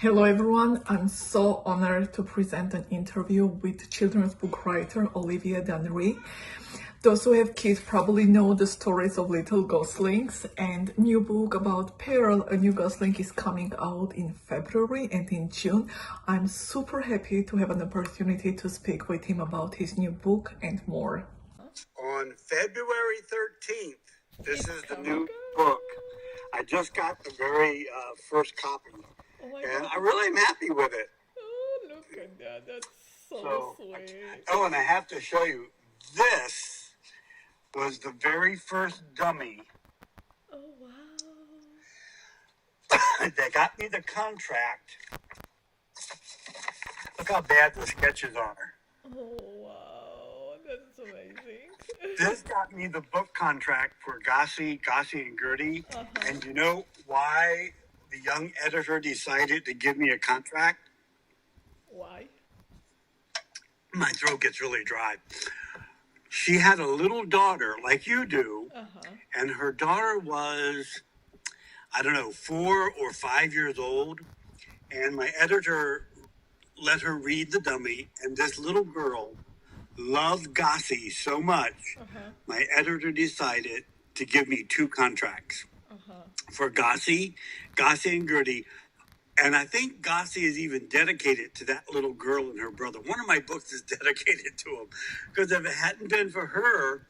Hello everyone, I'm so honored to present an interview with children's book writer Olivier Dunrea. Those who have kids probably know the stories of little goslings, and new book about Pearl, a new gosling, is coming out in February and in June. I'm super happy to have an opportunity to speak with him about his new book and more. On February 13th, this is the new book. I just got the very first copy, and I really am happy with it. Oh, look at that. That's so sweet. Oh, and I have to show you, this was the very first dummy Oh, wow. that got me the contract. Look how bad the sketches are. Oh, wow. That's amazing. This got me the book contract for Gossie and Gertie. And you know why the young editor decided to give me a contract? Why? My throat gets really dry. She had a little daughter like you do, and her daughter was, 4 or 5 years old. And my editor let her read the dummy, and this little girl loved Gossie so much, my editor decided to give me 2 contracts for Gossie and Gertie. And I think Gossie is even dedicated to that little girl and her brother. One of my books is dedicated to him, because if it hadn't been for her,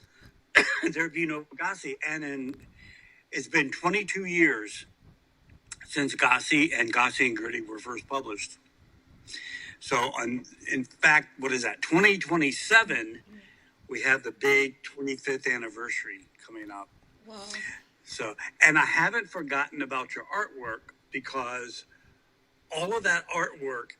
there'd be no Gossie. And it's been 22 years since Gossie and Gertie were first published. So, in fact, what is that? 2027, we have the big 25th anniversary coming up. Wow. So, and I haven't forgotten about your artwork, because all of that artwork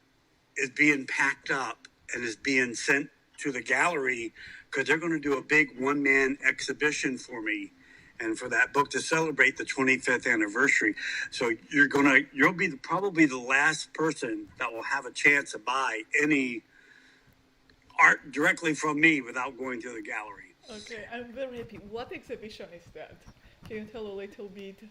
is being packed up and is being sent to the gallery, because they're going to do a big one-man exhibition for me and for that book to celebrate the 25th anniversary. So you'll be probably the last person that will have a chance to buy any art directly from me without going to the gallery. Okay, I'm very happy. What exhibition is that? Can you tell a little bit?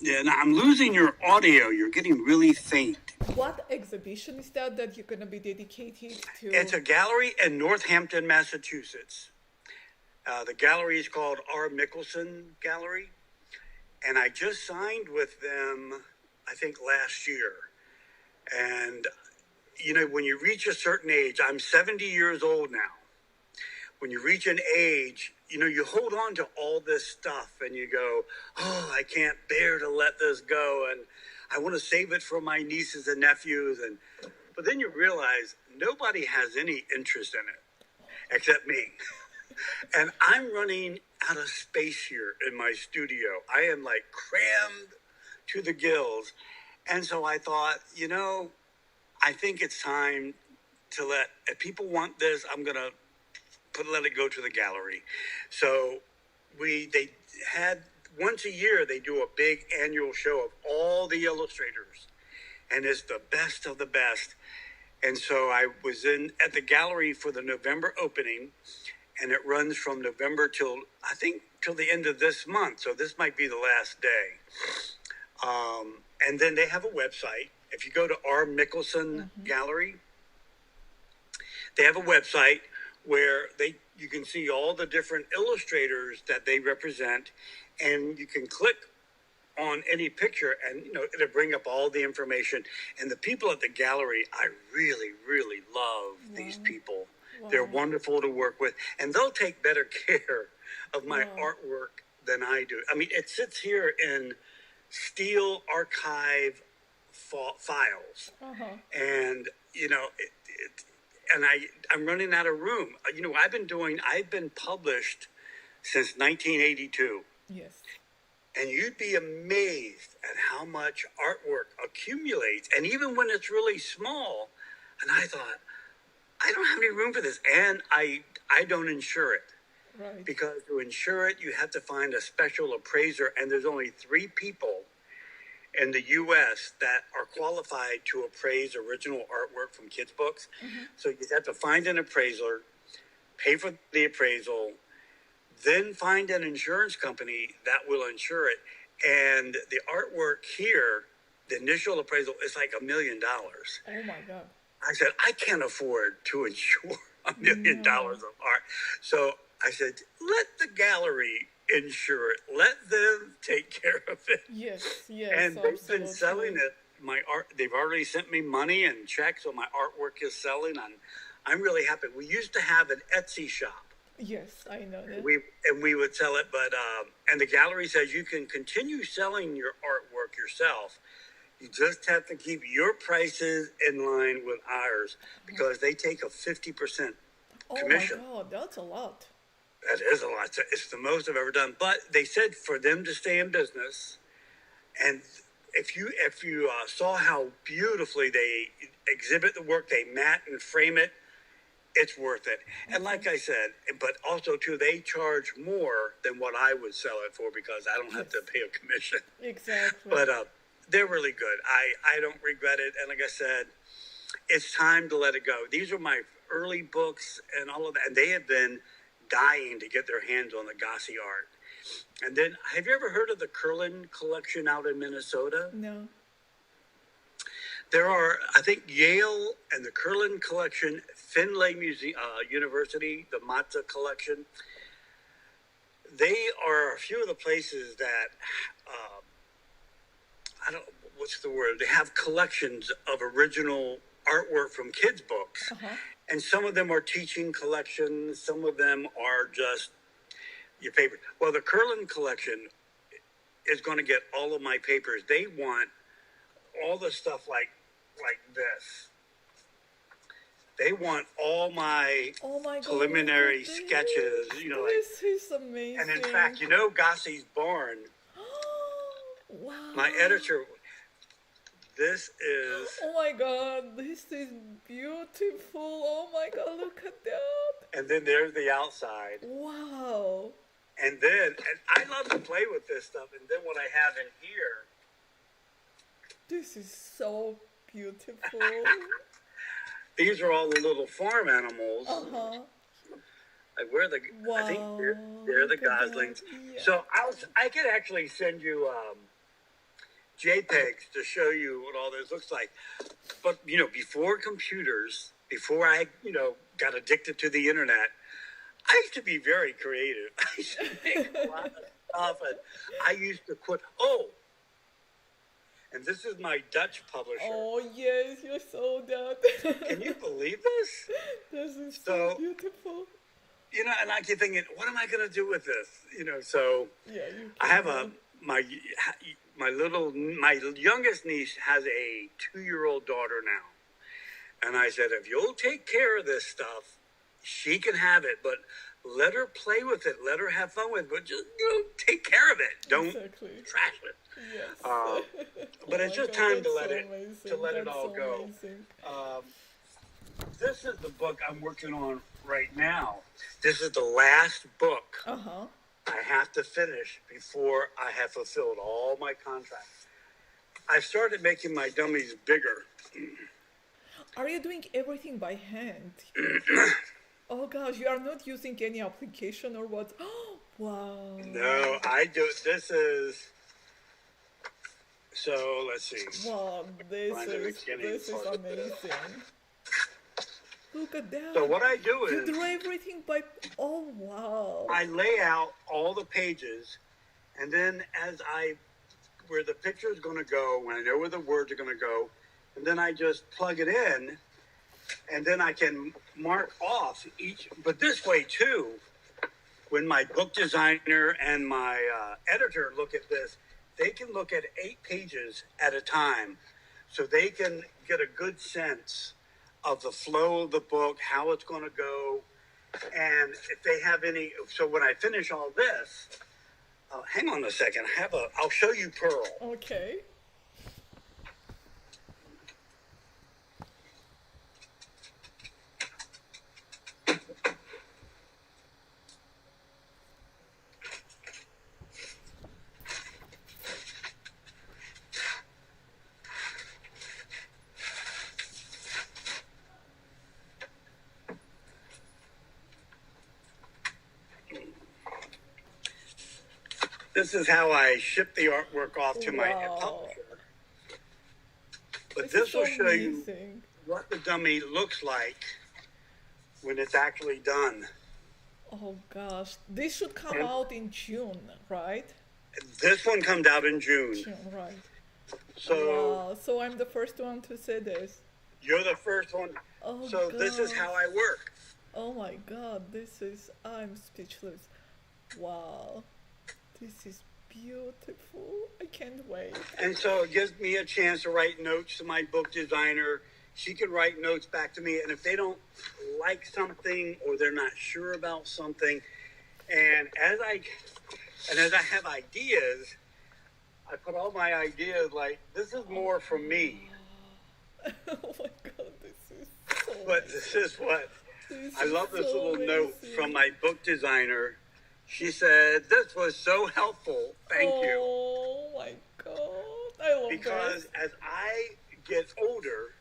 Yeah, now I'm losing your audio. You're getting really faint. What exhibition is that you're going to be dedicated to? It's a gallery in Northampton, Massachusetts. The gallery is called R. Mickelson Gallery, and I just signed with them, I think, last year. And, when you reach a certain age, I'm 70 years old now. When you reach an age, you hold on to all this stuff and you go, oh, I can't bear to let this go, and I want to save it for my nieces and nephews. But then you realize nobody has any interest in it except me. And I'm running out of space here in my studio. I am like crammed to the gills. And so I thought, I think it's time to if people want this, I'm going to let it go to the gallery. So they had, once a year, they do a big annual show of all the illustrators. And it's the best of the best. And so I was at the gallery for the November opening, and it runs from November till the end of this month. So this might be the last day. And then they have a website. If you go to R. Mickelson Gallery, they have a website where you can see all the different illustrators that they represent, and you can click on any picture, and it'll bring up all the information. And the people at the gallery, I really, really love these people. Wow. They're wonderful to work with, and they'll take better care of my artwork than I do. I mean, it sits here in steel archive files, and I'm running out of room. I've been published since 1982. Yes. And you'd be amazed at how much artwork accumulates, and even when it's really small. And I thought, I don't have any room for this, and I don't insure it. Right. Because to insure it, you have to find a special appraiser, and there's only 3 people in the U.S. that are qualified to appraise original artwork from kids' books. So you have to find an appraiser, pay for the appraisal, then find an insurance company that will insure it. And the artwork here the initial appraisal is like $1 million. Oh my God. I said, I can't afford to insure $1 million of art. So I said, let the gallery insure it. Let them take care of it. Yes, yes, And they've absolutely. been selling it. My art, they've already sent me money and checks, so my artwork is selling. I'm really happy. We used to have an Etsy shop. Yes, I know that. We would sell it, but and the gallery says you can continue selling your artwork yourself. You just have to keep your prices in line with ours because they take a 50% commission. Oh my God, that's a lot. That is a lot. It's the most I've ever done. But they said for them to stay in business, and if you saw how beautifully they exhibit the work, they mat and frame it, it's worth it. And like I said, but also too, they charge more than what I would sell it for because I don't have to pay a commission. Exactly. But they're really good. I don't regret it. And like I said, it's time to let it go. These are my early books and all of that. And they have been dying to get their hands on the Gossie art. And then, have you ever heard of the Curlin collection out in Minnesota? No. There are, I think, Yale and the Curlin collection, Findlay University, the Matzah collection. They are a few of the places that, what's the word? They have collections of original artwork from kids' books. And some of them are teaching collections. Some of them are just your favorite. Well, the Curlin collection is going to get all of my papers. They want all the stuff like this. They want all my preliminary sketches, This is amazing. And in fact, Gossie's barn. Wow. My editor, this is. Oh my God, this is beautiful. Oh my God, look at that. And then there's the outside. Wow. And I love to play with this stuff. And then what I have in here. This is so beautiful. These are all the little farm animals. I think they're the goslings. Yeah. So I could actually send you JPEGs to show you what all this looks like. But before computers, before I got addicted to the internet, I used to be very creative. I used to make a lot of stuff, and I used to quit. And this is my Dutch publisher. Oh, yes, you saw that. Can you believe this? This is so beautiful. And I keep thinking, what am I going to do with this? So yeah, I have my youngest niece has a 2-year-old daughter now. And I said, if you'll take care of this stuff, she can have it, but let her play with it. Let her have fun with it, but just, take care of it. Don't trash it. Yes. But it's just time to let it all go. This is the book I'm working on right now. This is the last book I have to finish before I have fulfilled all my contracts. I've started making my dummies bigger. Are you doing everything by hand? Oh gosh, you are not using any application or what? Wow. No, I do. This is. So let's see. Wow, this is amazing. Look at that. So what I do is you draw everything by. Oh wow. I lay out all the pages, and then where the picture is going to go, when I know where the words are going to go, and then I just plug it in. And then I can mark off each, but this way too, when my book designer and my editor look at this, they can look at 8 pages at a time. So they can get a good sense of the flow of the book, how it's going to go. And if they have any, so when I finish all this, hang on a second, I'll show you Pearl. Okay. This is how I ship the artwork off to my publisher. But This is this so will show you amazing. what the dummy looks like when it's actually done. Oh gosh, this should come And out in June, right? this one comes out in June. June, right. So Wow, so I'm the first one to say this. you're the first one. Oh So this is how gosh. I work. Oh my god, I'm speechless. Wow, this is beautiful. I can't wait. And so it gives me a chance to write notes to my book designer. She can write notes back to me. And if they don't like something or they're not sure about something, and as I have ideas, I put all my ideas like, this is more from me. Oh my god, this is so But amazing. this is what This I is love this so little note amazing. from my book designer. She said, this was so helpful. Thank you. Oh my god, I love Because this. as I get older,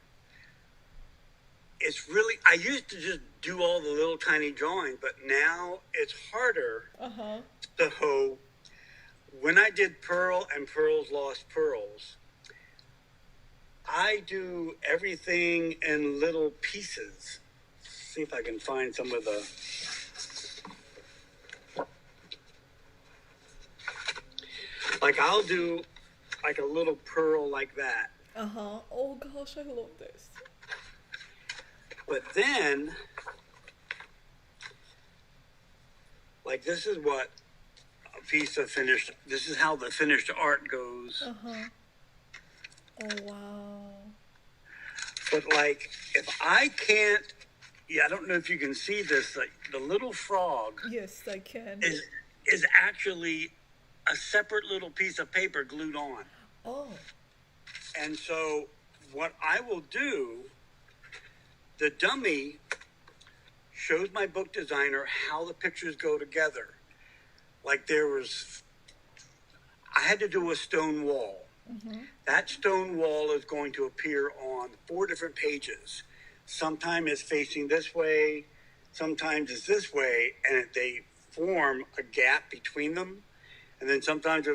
it's really, I used to just do all the little tiny drawings, but now it's harder. Uh-huh. So when I did Pearl and Pearl's Lost Pearls, I do everything in little pieces. See if I can find some of the. Like I'll do like a little pearl like that. Uh-huh. Oh gosh, I love this. But then, like this is what a piece of finished, this is how the finished art goes. Uh-huh. Oh wow. But like, if I can't, yeah, I don't know if you can see this, like the little frog Yes, I can. is actually a separate little piece of paper glued on. Oh. And so what I will do, the dummy shows my book designer how the pictures go together. Like I had to do a stone wall. Mm-hmm. That stone wall is going to appear on 4 different pages. Sometimes it's facing this way, sometimes it's this way, and they form a gap between them. And then sometimes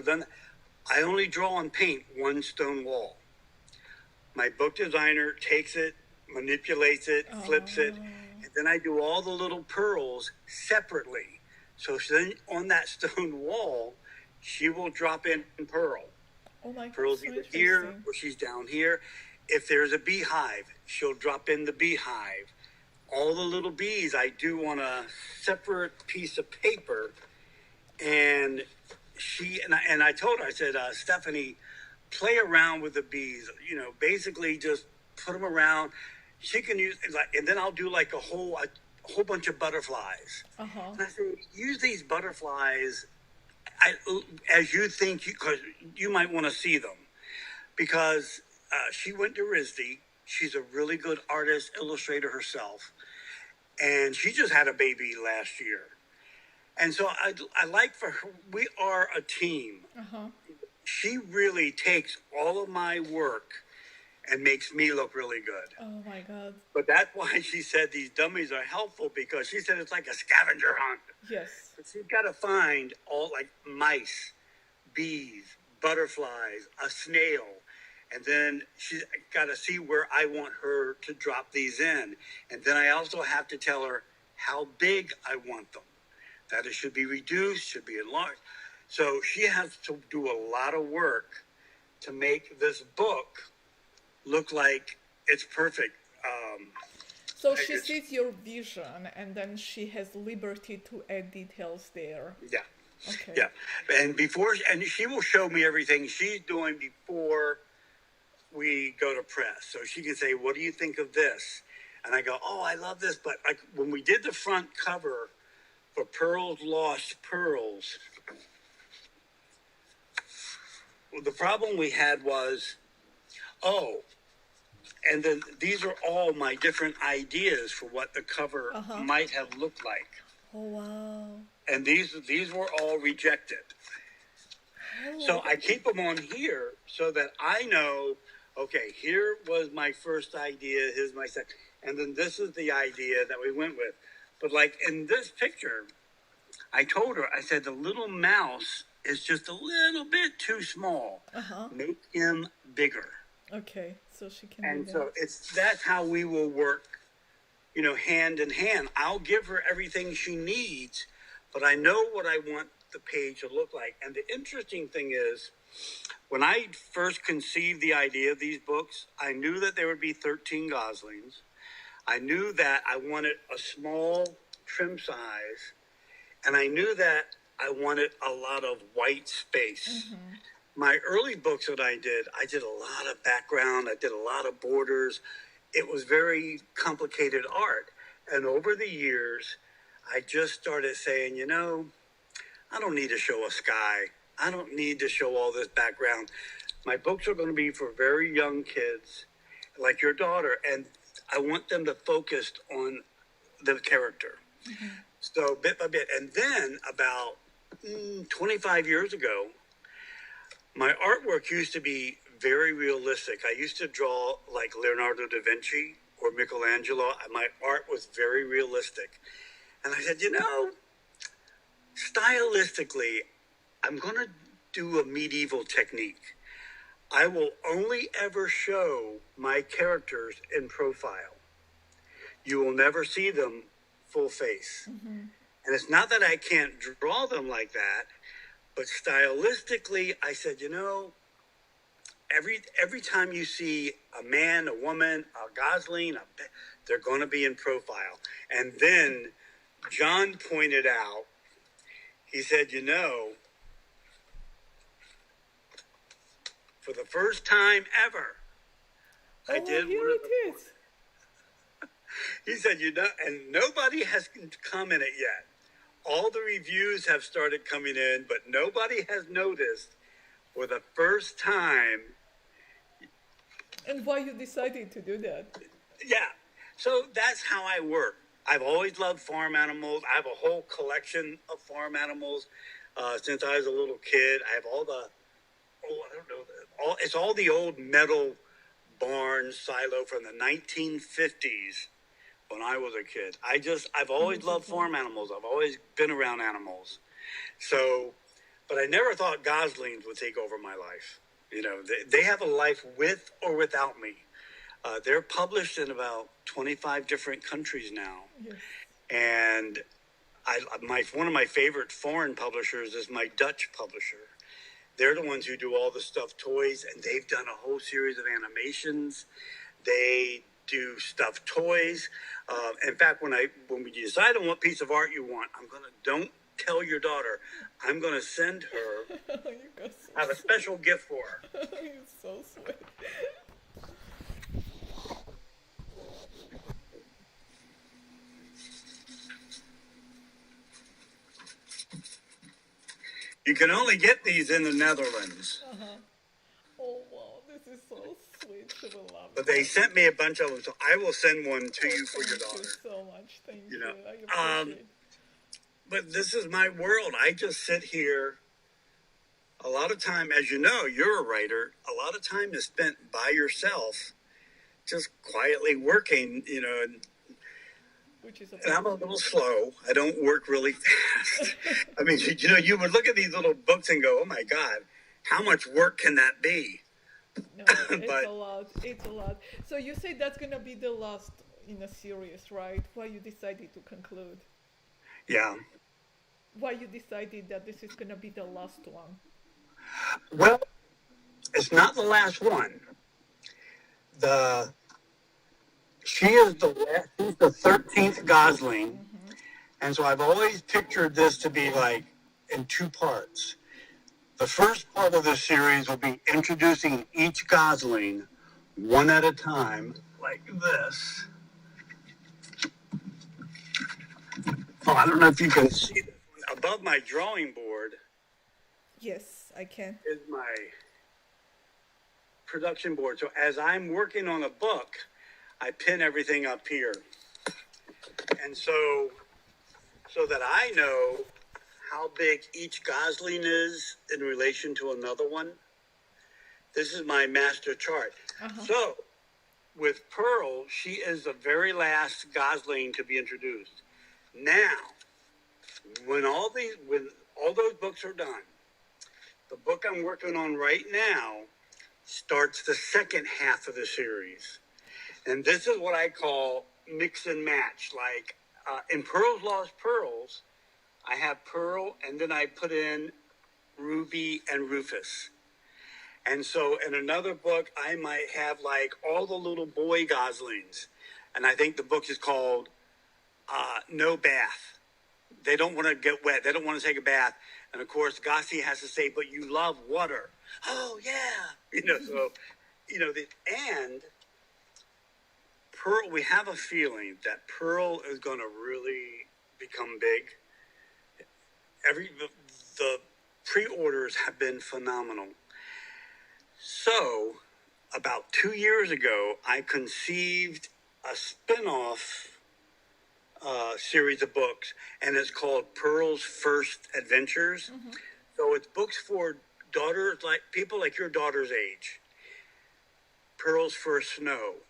I only draw and paint one stone wall. My book designer takes it, manipulates it, flips it, and then I do all the little pearls separately. So then on that stone wall, she will drop in pearl. Oh my god, Pearl's so either here interesting. or she's down here. If there's a beehive, she'll drop in the beehive. All the little bees I do on a separate piece of paper. And I told her, I said, Stephanie, play around with the bees. You know, basically just put them around. She can use, and then I'll do like a whole bunch of butterflies. Uh-huh. And I said, use these butterflies as you think, because you might want to see them. Because she went to RISD. She's a really good artist, illustrator herself. And she just had a baby last year. And so I like for her, we are a team. Uh-huh. She really takes all of my work and makes me look really good. Oh my god. But that's why she said these dummies are helpful, because she said it's like a scavenger hunt. Yes. But she's got to find all like mice, bees, butterflies, a snail. And then she's got to see where I want her to drop these in. And then I also have to tell her how big I want them. That it should be reduced, should be enlarged. So she has to do a lot of work to make this book look like it's perfect. So she sees your vision and then she has liberty to add details there. Yeah. Okay. Yeah. And she will show me everything she's doing before we go to press. So she can say, what do you think of this? And I go, oh, I love this. But like when we did the front cover for Pearl's Lost Pearls, the problem we had was, and then these are all my different ideas for what the cover might have looked like. Oh wow. And these were all rejected. So I keep them on here so that I know, okay, here was my first idea, here's my second, and then this is the idea that we went with. But like in this picture, I told her, I said, the little mouse is just a little bit too small. Make him bigger. Okay, so she can And do so that. that's how we will work, hand in hand. I'll give her everything she needs, but I know what I want the page to look like. And the interesting thing is, when I first conceived the idea of these books, I knew that there would be 13 Goslings. I knew that I wanted a small trim size, and I knew that I wanted a lot of white space. Mm-hmm. My early books that I did a lot of background, I did a lot of borders. It was very complicated art. And over the years, I just started saying, I don't need to show a sky. I don't need to show all this background. My books are going to be for very young kids, like your daughter, and I want them to focus on the character. Mm-hmm. So bit by bit. And then about 25 years ago, my artwork used to be very realistic. I used to draw like Leonardo da Vinci or Michelangelo. My art was very realistic. And I said, stylistically, I'm going to do a medieval technique. I will only ever show my characters in profile. You will never see them full face. Mm-hmm. And it's not that I can't draw them like that, but stylistically, I said, every time you see a man, a woman, a Gosling, they're going to be in profile. And then John pointed out, he said, for the first time ever, I did here one of it the is. He said, and nobody has commented yet. All the reviews have started coming in, but nobody has noticed for the first time. And why you decided to do that? Yeah. So that's how I work. I've always loved farm animals. I have a whole collection of farm animals since I was a little kid. I have it's all the old metal barn silo from the 1950s. When I was a kid, I've always loved farm animals. I've always been around animals. So, but I never thought Goslings would take over my life. They have a life with or without me. They're published in about 25 different countries now. Yes. And one of my favorite foreign publishers is my Dutch publisher. They're the ones who do all the stuffed toys, and they've done a whole series of animations. They do stuffed toys. In fact, when we decide on what piece of art you want, don't tell your daughter. I'm gonna send her. I have a special gift for her. You're so sweet. You can only get these in the Netherlands. Uh-huh. Oh wow, this is so sweet. She will love it. But they sent me a bunch of them, so I will send one to you for your daughter. Thank you so much. Thank you. I appreciate it. But this is my world. I just sit here. A lot of time, as you know, you're a writer. A lot of time is spent by yourself, just quietly working, and I'm a little slow. I don't work really fast. I mean, you would look at these little books and go, oh my God, how much work can that be? No, it's a lot. It's a lot. So you say that's going to be the last in a series, right? Why you decided to conclude? Yeah. Why you decided that this is going to be the last one? Well, it's not the last one. She's the 13th Gosling, Mm-hmm. and so I've always pictured this to be like in two parts. The first part of the series will be introducing each Gosling one at a time, like this. Oh, I don't know if you can see this. Above my drawing board Yes, I can. is my production board. So as I'm working on a book, I pin everything up here. And so that I know how big each Gosling is in relation to another one. This is my master chart. Uh-huh. So with Pearl, she is the very last Gosling to be introduced. Now, when all those books are done, the book I'm working on right now, starts the second half of the series. And this is what I call mix and match. Like in Pearl's Lost Pearls, I have Pearl, and then I put in Ruby and Rufus. And so in another book, I might have like all the little boy goslings. And I think the book is called No Bath. They don't want to get wet. They don't want to take a bath. And of course, Gossie has to say, but you love water. Oh, yeah. And Pearl, we have a feeling that Pearl is going to really become big. The pre-orders have been phenomenal. So, about 2 years ago, I conceived a spin-off series of books, and it's called Pearl's First Adventures. Mm-hmm. So it's books for daughters, like people like your daughter's age. Pearl's First Snow,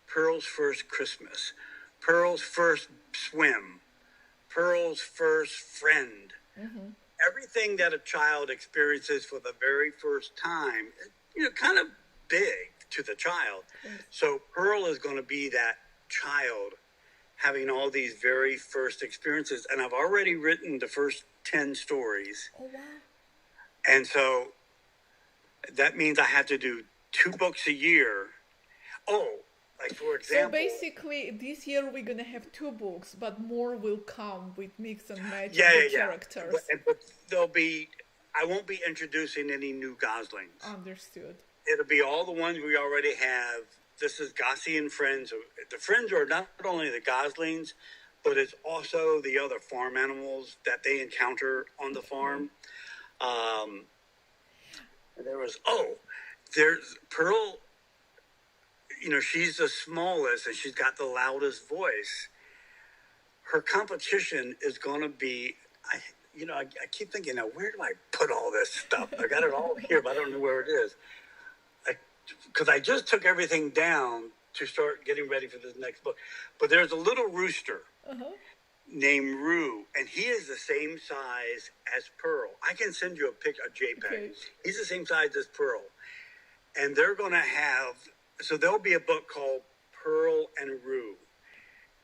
Pearl's First Christmas, Pearl's First Swim, Pearl's First Friend. Mm-hmm. Everything that a child experiences for the very first time, kind of big to the child. Yes. So Pearl is going to be that child having all these very first experiences. And I've already written the first 10 stories. Oh, wow. And so that means I have to do 2 books a year. Oh, like for example. So basically this year we're going to have 2 books, but more will come with mix and match characters. But I won't be introducing any new goslings. Understood. It'll be all the ones we already have. This is Gossie and Friends. The Friends are not only the goslings, but it's also the other farm animals that they encounter on the farm. There's Pearl. She's the smallest and she's got the loudest voice. Her competition is going to be, I keep thinking, now, where do I put all this stuff? I got it all here, but I don't know where it is. Because I just took everything down to start getting ready for this next book. But there's a little rooster named Rue, and he is the same size as Pearl. I can send you a JPEG. Okay. He's the same size as Pearl. And they're going to have, so there'll be a book called Pearl and Rue.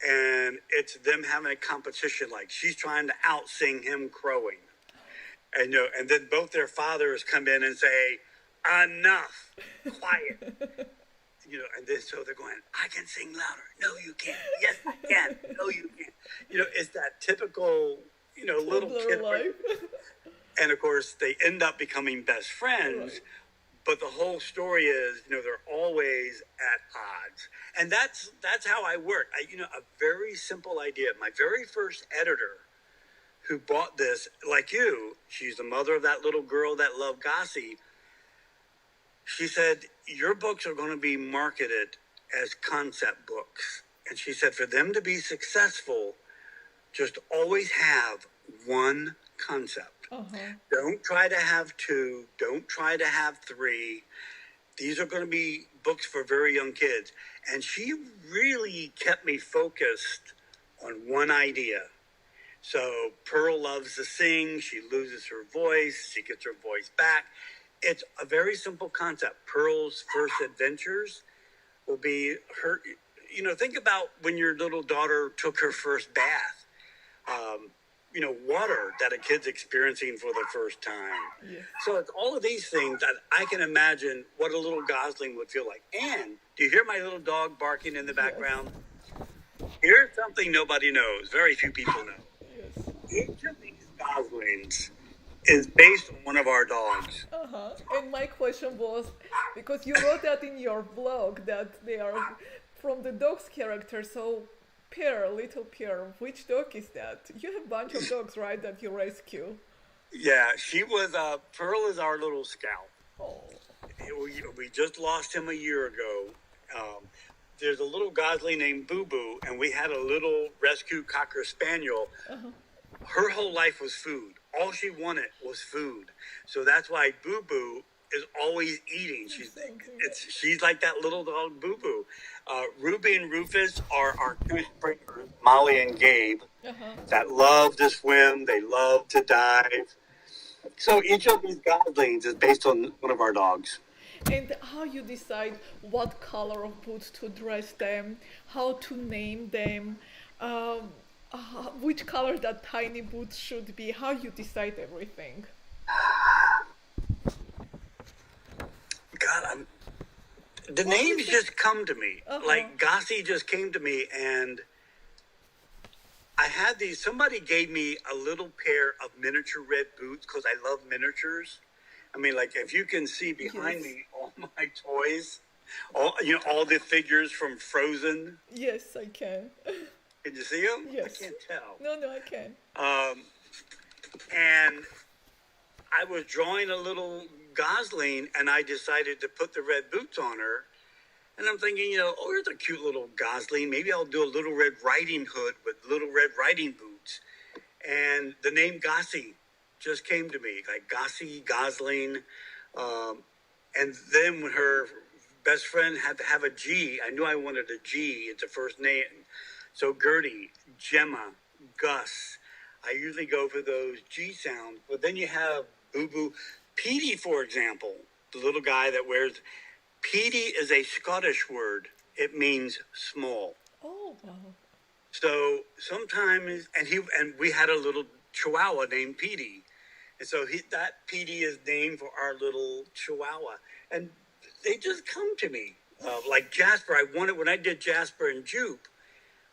And it's them having a competition, like she's trying to out-sing him crowing. And then both their fathers come in and say, enough, quiet. And then so they're going, I can sing louder. No, you can't. Yes, I can. No, you can't. It's that typical, little kid life. And of course, they end up becoming best friends. Right. But the whole story is, they're always at odds. And that's how I work. A very simple idea. My very first editor who bought this, like you, she's the mother of that little girl that loved Gossie. She said, your books are going to be marketed as concept books. And she said, for them to be successful, just always have one concept. Uh-huh. Don't try to have 2. Don't try to have 3. These are going to be books for very young kids. And she really kept me focused on one idea. So Pearl loves to sing. She loses her voice. She gets her voice back. It's a very simple concept. Pearl's First Adventures will be her, think about when your little daughter took her first bath. Water that a kid's experiencing for the first time. Yeah. So it's all of these things that I can imagine what a little gosling would feel like. And do you hear my little dog barking in the background? Yes. Here's something nobody knows. Very few people know. Yes. Each of these goslings is based on one of our dogs. Uh-huh. And my question was, because you wrote that in your blog, that they are from the dog's character, so little Pierre, which dog is that? You have a bunch of dogs, right, that you rescue? Yeah, she was, Pearl is our little scout. Oh. We just lost him a year ago. There's a little gosling named Boo Boo, and we had a little rescue Cocker Spaniel. Uh-huh. Her whole life was food. All she wanted was food. So that's why Boo Boo is always eating. She's like that little dog Boo Boo. Ruby and Rufus are our 2 springers, Molly and Gabe, that love to swim. They love to dive. So each of these goslings is based on one of our dogs. And how you decide what color of boots to dress them, how to name them, um, which color that tiny boots should be, how you decide everything. God, the What do you names think? just come to me. Uh-huh. Like Gossie just came to me, and I had these. Somebody gave me a little pair of miniature red boots because I love miniatures. I mean, like if you can see behind Yes. me, all my toys, all the figures from Frozen. Yes, I can. Can you see them? I Yes. can't tell. No, no, I can. And I was drawing a little gosling, and I decided to put the red boots on her. And I'm thinking, oh, here's a cute little gosling. Maybe I'll do a little Red Riding Hood with little Red Riding boots. And the name Gossie just came to me, like Gossie, Gosling. And then when her best friend had to have a G, I knew I wanted a G. It's a first name. So Gertie, Gemma, Gus. I usually go for those G sounds. But then you have Boo Boo. Petey, for example, the little guy that wears... Petey is a Scottish word. It means small. Oh, wow. So sometimes, and we had a little Chihuahua named Petey, and so that Petey is named for our little Chihuahua, and they just come to me. Like Jasper, when I did Jasper and Jupe,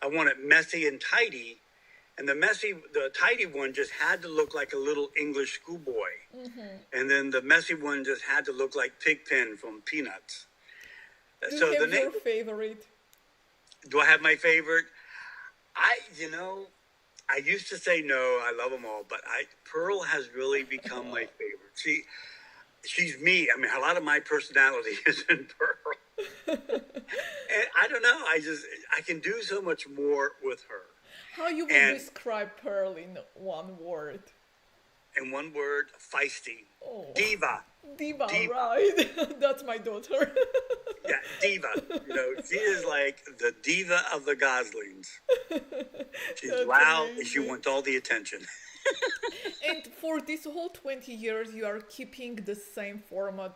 I wanted messy and tidy, and the tidy one just had to look like a little English schoolboy. And then the messy one just had to look like Pigpen from Peanuts. Do So you the have your name, favorite? do I have my favorite? I used to say no, I love them all, but Pearl has really become my favorite. She's me. I mean, a lot of my personality is in Pearl. And I don't know, I can do so much more with her. How you would And describe Pearl in one word? in one word, feisty. Oh, Diva. diva, Diva. right? That's my daughter. Yeah, diva. She is like the diva of the Goslings. She's That's loud and she amazing. wants all the attention. And for this whole 20 years, you are keeping the same format,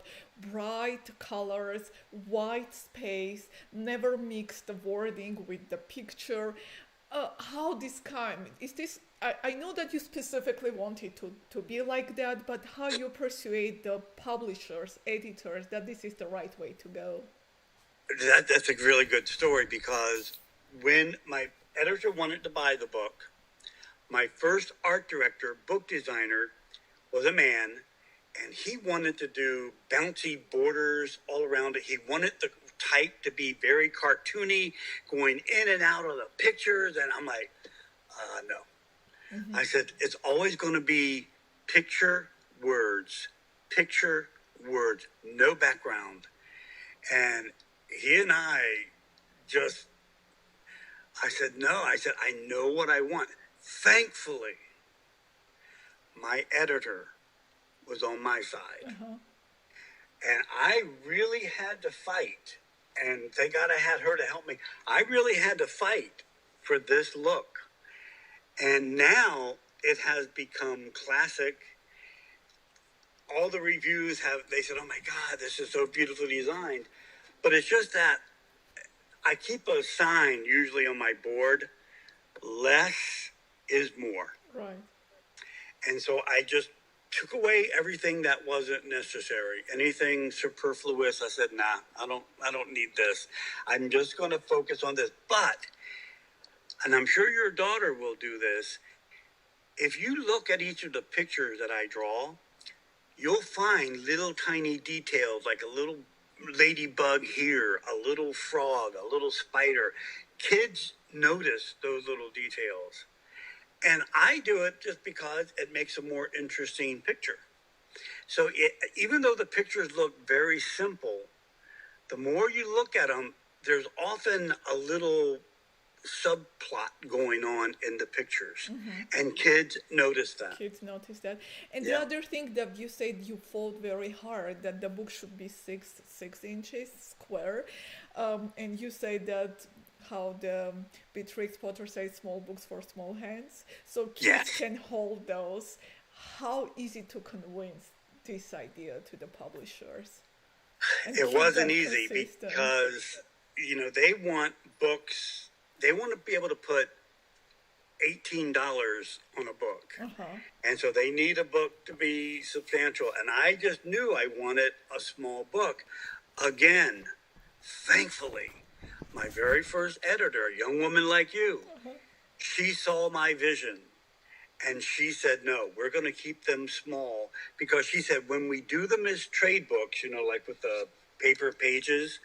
bright colors, white space, never mix the wording with the picture. How this came? Is this? I know that you specifically wanted to be like that, but how you persuade the publishers, editors that this is the right way to go? That's a really good story because when my editor wanted to buy the book, my first art director, book designer, was a man, and he wanted to do bouncy borders all around it. He wanted the type to be very cartoony, going in and out of the pictures, and I'm like, no. I said, it's always going to be picture, words, no background. And he and I just, I said, no. I said, I know what I want. Thankfully, my editor was on my side. And I really had to fight. And thank God I had her to help me. I really had to fight for this look. And now it has become classic. All the reviews they said, oh my God, this is so beautifully designed. But it's just that I keep a sign usually on my board, less is more. Right. And so I just took away everything that wasn't necessary. Anything superfluous, I said, nah, I don't need this. I'm just going to focus on this. But, and I'm sure your daughter will do this, if you look at each of the pictures that I draw, you'll find little tiny details, like a little ladybug here, a little frog, a little spider. Kids notice those little details. And I do it just because it makes a more interesting picture. So even though the pictures look very simple, the more you look at them, there's often a little subplot going on in the pictures. And kids notice that. Kids notice that. And Yeah. the other thing that you said you fought very hard that the book should be six inches square, and you say that how the Beatrix Potter says small books for small hands, so kids Yes. can hold those. How easy to convince this idea to the publishers? And It keep wasn't that easy consistent. because, they want books, they want to be able to put $18 on a book. And so they need a book to be substantial. And I just knew I wanted a small book. Again, thankfully, my very first editor, a young woman like you, she saw my vision. And she said, no, we're going to keep them small. Because she said, when we do them as trade books, like with the paper pages,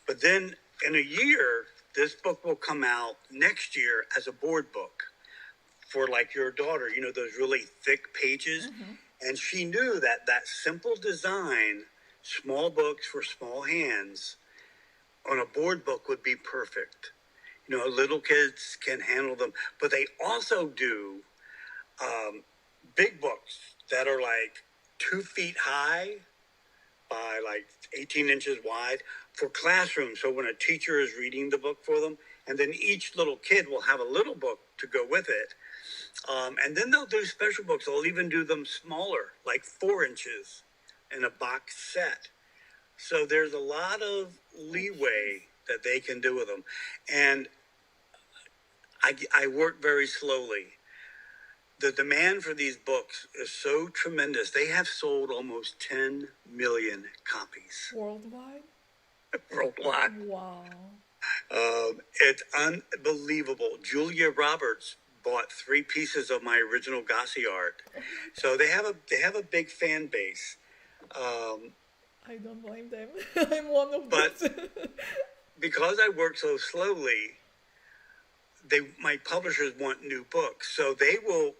but then in a year, this book will come out next year as a board book for like your daughter, those really thick pages. And she knew that that simple design, small books for small hands on a board book would be perfect. Little kids can handle them, but they also do big books that are like 2 feet high by like 18 inches wide for classrooms. So when a teacher is reading the book for them, and then each little kid will have a little book to go with it. And then they'll do special books. They'll even do them smaller, like 4 inches in a box set. So there's a lot of leeway that they can do with them. And I work very slowly. The demand for these books is so tremendous. They have sold almost 10 million copies. Worldwide? Worldwide. Wow. It's unbelievable. Julia Roberts bought 3 pieces of my original Gossie art. So they have a big fan base. I don't blame them. I'm one of But those. because I work so slowly, my publishers want new books. So they will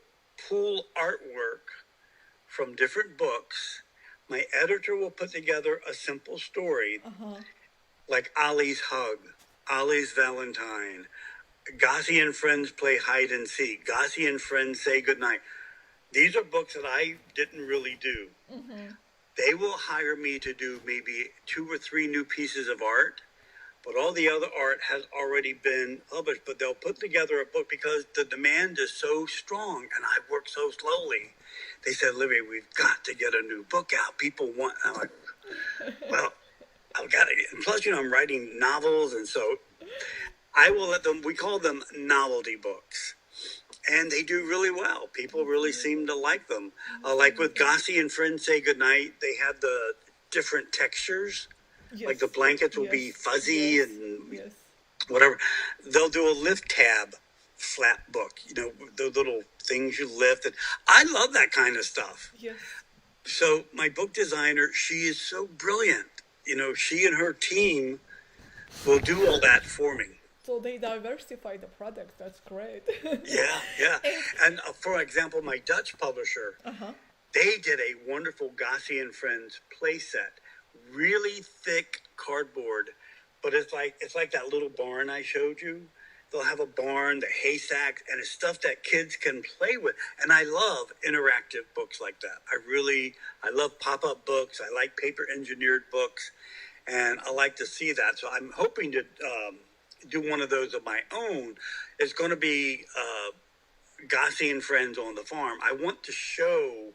pull artwork from different books. My editor will put together a simple story, like Ollie's Hug, Ollie's Valentine, Gossie and Friends Play Hide and Seek, Gossie and Friends Say Goodnight. These are books that I didn't really do. They will hire me to do maybe 2 or 3 new pieces of art, but all the other art has already been published. But they'll put together a book because the demand is so strong and I work so slowly. They said, Olivia, we've got to get a new book out. People want, I'm like, well, I've got to get, and plus, I'm writing novels. And so I will let them, we call them novelty books. And they do really well. People really seem to like them. Like with Gossie and Friends Say Goodnight, they have the different textures. Yes. Like the blankets will be fuzzy and whatever. They'll do a lift tab flap book, the little things you lift. And I love that kind of stuff. Yes. So my book designer, she is so brilliant. She and her team will do all that for me. So they diversify the product. That's great. Yeah. And for example, my Dutch publisher, they did a wonderful Gossie and Friends play set. Really thick cardboard, but it's like that little barn I showed you. They'll have a barn, the haystack, and it's stuff that kids can play with. And I love interactive books like that. I love pop-up books. I like paper engineered books, and I like to see that. So I'm hoping to do one of those of my own. It's going to be Gossie and Friends on the farm. I want to show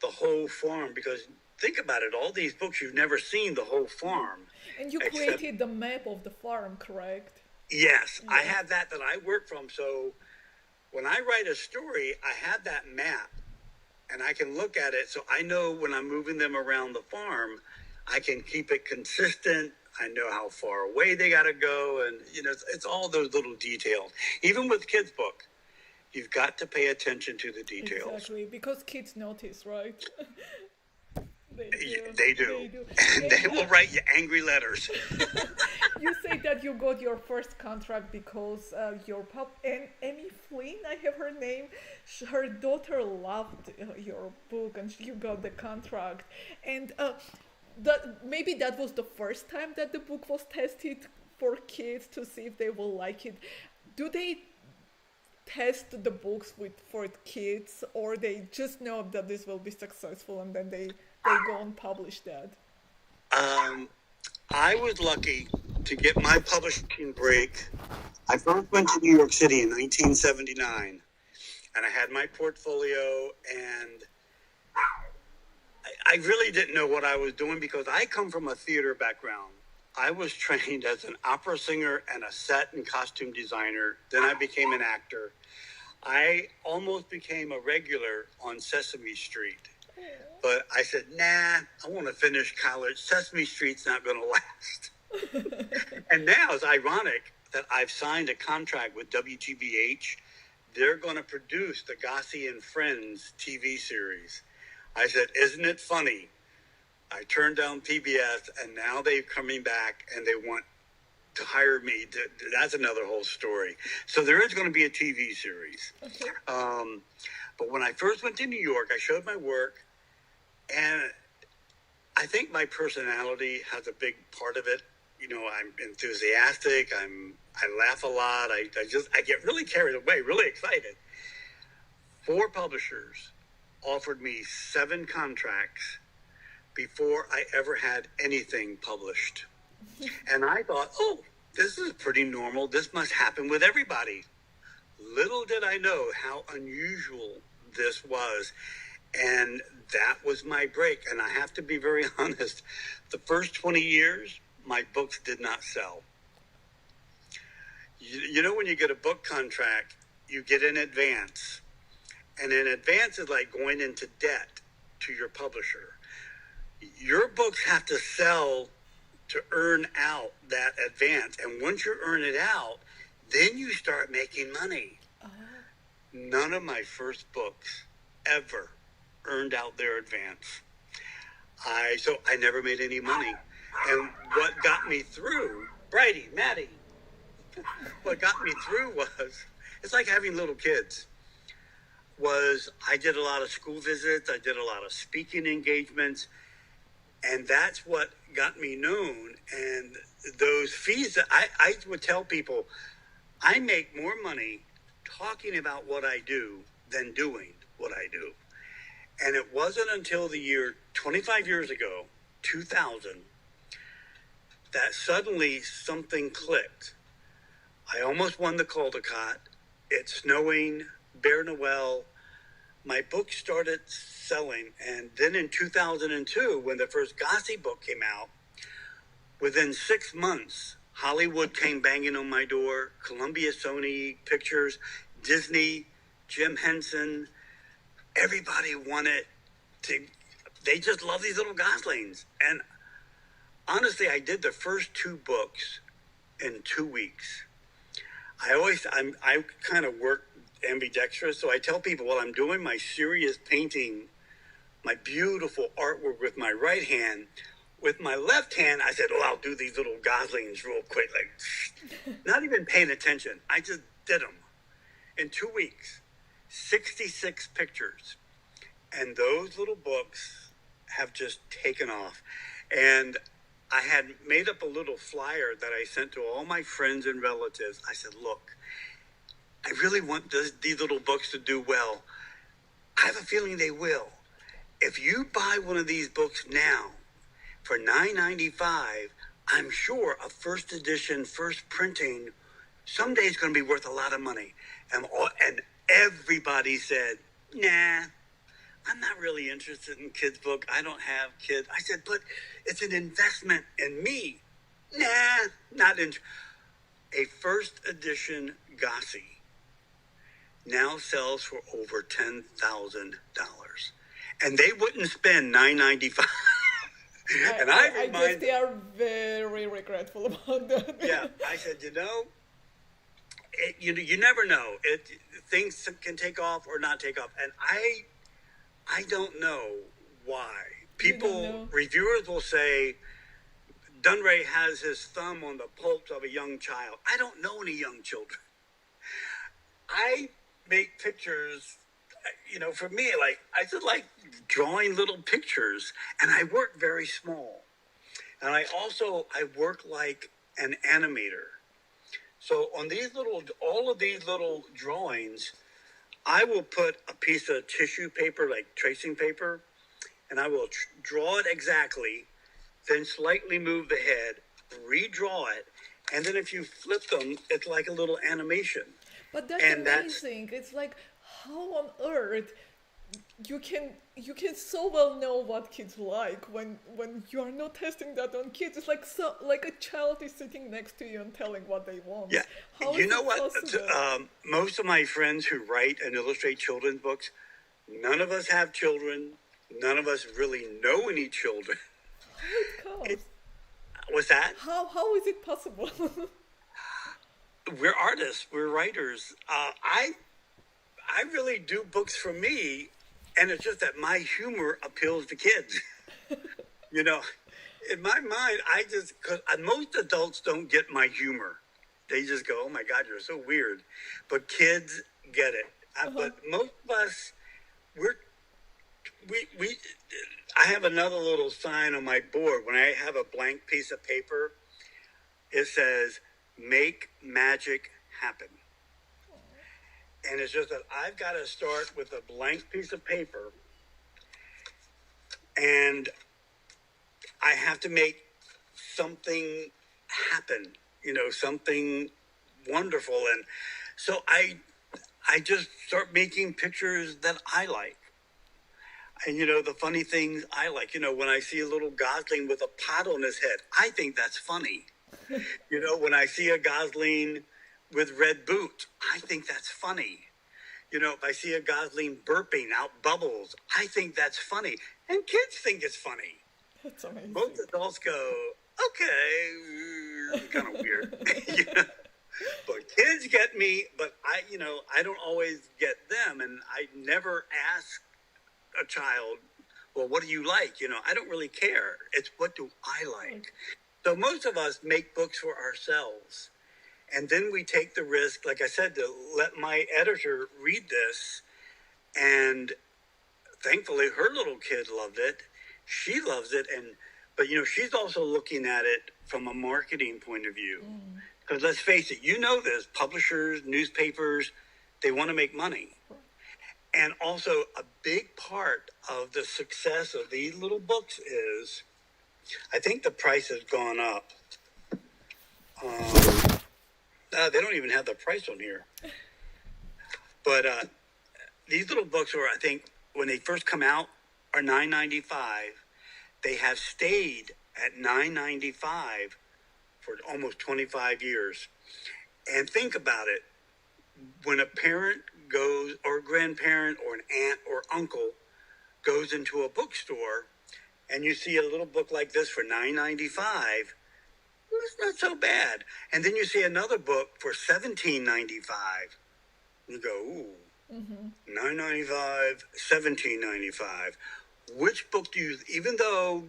the whole farm because think about it, all these books, you've never seen the whole farm. And you created the map of the farm, correct? Yes, I have that I work from. So when I write a story, I have that map and I can look at it. So I know when I'm moving them around the farm, I can keep it consistent. I know how far away they got to go. And, it's all those little details. Even with kids' book, you've got to pay attention to the details. Exactly, because kids notice, right? They do. And they will write you angry letters. You say that you got your first contract because your Emmy Flynn, I have her name, her daughter loved your book and you got the contract. And maybe that was the first time that the book was tested for kids to see if they will like it. Do they test the books for kids, or they just know that this will be successful and then they go and publish that? I was lucky to get my publishing break. I first went to New York City in 1979, and I had my portfolio, and I really didn't know what I was doing because I come from a theater background. I was trained as an opera singer and a set and costume designer. Then I became an actor. I almost became a regular on Sesame Street. But I said, nah, I want to finish college. Sesame Street's not going to last. And now it's ironic that I've signed a contract with WGBH. They're going to produce the Gossie and Friends TV series. I said, isn't it funny? I turned down PBS, and now they're coming back, and they want to hire me. That's another whole story. So there is going to be a TV series. Okay. But when I first went to New York, I showed my work, and I think my personality has a big part of it. You know, I'm enthusiastic. I laugh a lot. I get really carried away, really excited. 4 publishers offered me 7 contracts before I ever had anything published. And I thought, oh, this is pretty normal. This must happen with everybody. Little did I know how unusual this was. And that was my break. And I have to be very honest. The first 20 years, my books did not sell. You know, when you get a book contract, you get an advance. And an advance is like going into debt to your publisher. Your books have to sell to earn out that advance. And once you earn it out, then you start making money. None of my first books ever earned out their advance. So I never made any money. And what got me through, Brady, Maddie, what got me through was, it's like having little kids, was I did a lot of school visits. I did a lot of speaking engagements. And that's what got me known. And those fees that I would tell people, I make more money talking about what I do than doing what I do. And it wasn't until the year 25 years ago, 2000, that suddenly something clicked. I almost won the Caldecott. It's snowing, Bear Noel. My book started selling. And then in 2002, when the first Gossie book came out, within 6 months, Hollywood came banging on my door, Columbia, Sony Pictures, Disney, Jim Henson. Everybody wanted to, they just love these little goslings. And honestly, I did the first 2 books in 2 weeks. I kind of work ambidextrous, so I tell people while I'm doing my serious painting, my beautiful artwork with my right hand, with my left hand, I said, I'll do these little goslings real quick, like not even paying attention. I just did them in 2 weeks, 66 pictures. And those little books have just taken off. And I had made up a little flyer that I sent to all my friends and relatives. I said, look, I really want these little books to do well. I have a feeling they will. If you buy one of these books now for $9.95, I'm sure a first edition, first printing, someday it's going to be worth a lot of money. And everybody said, nah, I'm not really interested in kids' book. I don't have kids. I said, but it's an investment in me. Nah, not interested. A first edition Gossie now sells for over $10,000. And they wouldn't spend $9.95. And I guess they are very regretful about that. Yeah, I said, you never know. Things can take off or not take off. And I don't know why. People, reviewers will say, Dunrea has his thumb on the pulse of a young child. I don't know any young children. I make pictures, for me, like, I just like drawing little pictures, and I work very small. And I work like an animator. So on all of these little drawings, I will put a piece of tissue paper, like tracing paper, and I will draw it exactly, then slightly move the head, redraw it, and then if you flip them, it's like a little animation. But that's amazing. It's like, how on earth you can so well know what kids like when you are not testing that on kids. It's like like a child is sitting next to you and telling what they want. Yeah. How You is know it what? possible? Most of my friends who write and illustrate children's books, none of us have children. None of us really know any children. How it goes? What's that? How is it possible? We're artists. We're writers. I really do books for me, and it's just that my humor appeals to kids. You know, in my mind, because most adults don't get my humor. They just go, "Oh my God, you're so weird," but kids get it. But most of us, we. I have another little sign on my board. When I have a blank piece of paper, it says, "Make magic happen." And it's just that I've got to start with a blank piece of paper, and I have to make something happen, something wonderful. And so I just start making pictures that I like. And, the funny things I like, when I see a little gosling with a pot on his head, I think that's funny. When I see a gosling with red boots, I think that's funny. If I see a gosling burping out bubbles, I think that's funny. And kids think it's funny. That's amazing. Most adults go, okay, kind of weird. But kids get me, but I don't always get them. And I never ask a child, well, what do you like? I don't really care. It's what do I like? So most of us make books for ourselves. And then we take the risk, like I said, to let my editor read this. And thankfully, her little kid loved it. She loves it. But she's also looking at it from a marketing point of view. Because let's face it, this, publishers, newspapers, they want to make money. And also a big part of the success of these little books is, I think the price has gone up. They don't even have the price on here. But these little books are, I think, when they first come out, are $9.95. They have stayed at $9.95 for almost 25 years. And think about it. When a parent goes, or a grandparent, or an aunt, or uncle goes into a bookstore, and you see a little book like this for $9.95, it's not so bad. And then you see another book for $17.95. You go, ooh, $9.95, $17.95. Which book do you, even though,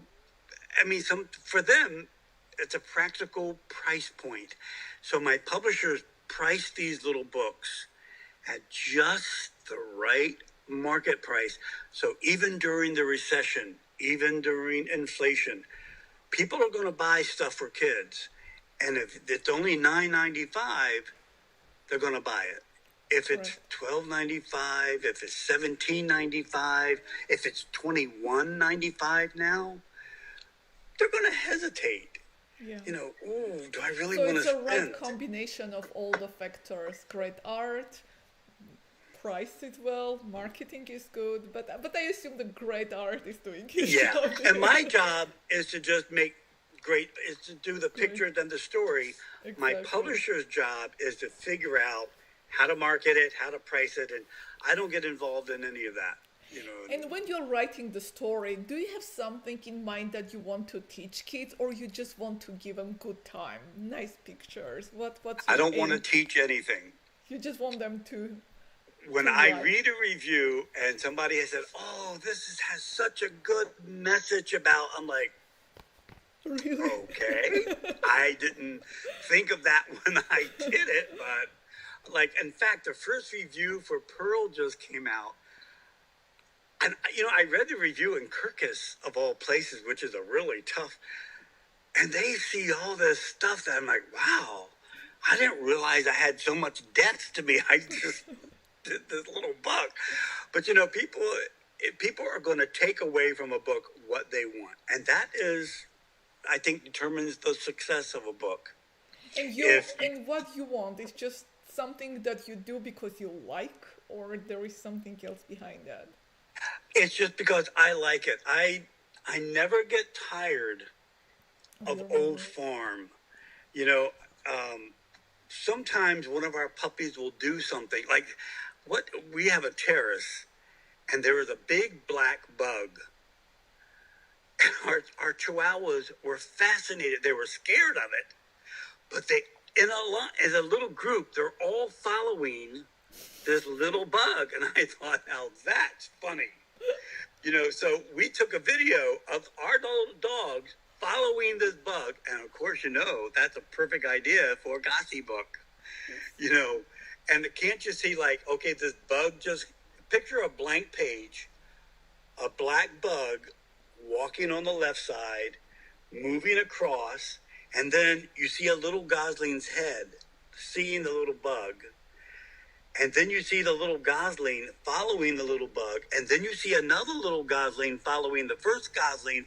for them, it's a practical price point. So my publishers price these little books at just the right market price. So even during the recession, even during inflation, people are going to buy stuff for kids. And if it's only $9.95, they're going to buy it. If it's $12.95, if it's $17.95, if it's $21.95 now, they're going to hesitate. Yeah. Ooh, do I really So want to it's a spend? right combination of all the factors. Great art, price is well, marketing is good, but I assume the great art is doing his job. And my job is to just is to do the pictures and the story. Exactly. My publisher's job is to figure out how to market it, how to price it, and I don't get involved in any of that. And when you're writing the story, do you have something in mind that you want to teach kids, or you just want to give them good time, nice pictures? What's I your don't aim? want to teach anything. You just want them to. When I read a review and somebody has said, "Oh, has such a good message about," I'm like, Really? okay. I didn't think of that when I did it, but in fact, the first review for Pearl just came out. And, I read the review in Kirkus, of all places, which is a really tough, and they see all this stuff that I'm like, wow, I didn't realize I had so much depth to me. I just did this little book. But, people are going to take away from a book what they want. And that is, I think, determines the success of a book. And what you want is just something that you do because you like, or there is something else behind that? It's just because I like it. I never get tired of Old Farm. You know, sometimes one of our puppies will do something like we have a terrace, and there was a big black bug. Our chihuahuas were fascinated. They were scared of it, but they as a little group, they're all following this little bug, and I thought, now that's funny. You know, so we took a video of our little dogs following this bug, and of course, you know, that's a perfect idea for a Gossie book. You know, and can't you see, like, okay, this bug, just picture a blank page, a black bug walking on the left side, moving across, and then you see a little gosling's head seeing the little bug. And then you see the little gosling following the little bug. And then you see another little gosling following the first gosling.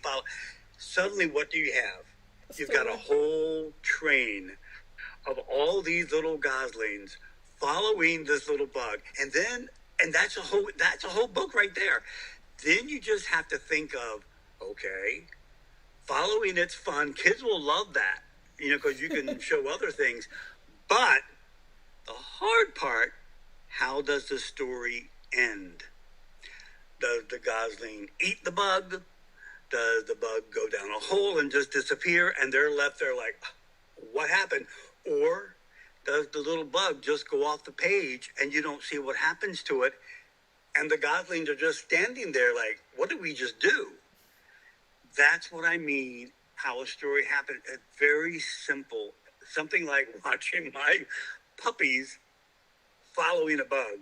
Suddenly, what do you have? You've got a whole train of all these little goslings following this little bug. And that's a whole book right there. Then you just have to think of, okay, following it's fun. Kids will love that, you know, because you can show other things. But the hard part, how does the story end? Does the gosling eat the bug? Does the bug go down a hole and just disappear, and they're left there like, what happened? Or does the little bug just go off the page and you don't see what happens to it, and the goslings are just standing there like, what did we just do? That's what I mean, how a story happened. It's very simple. Something like watching my puppies following a bug.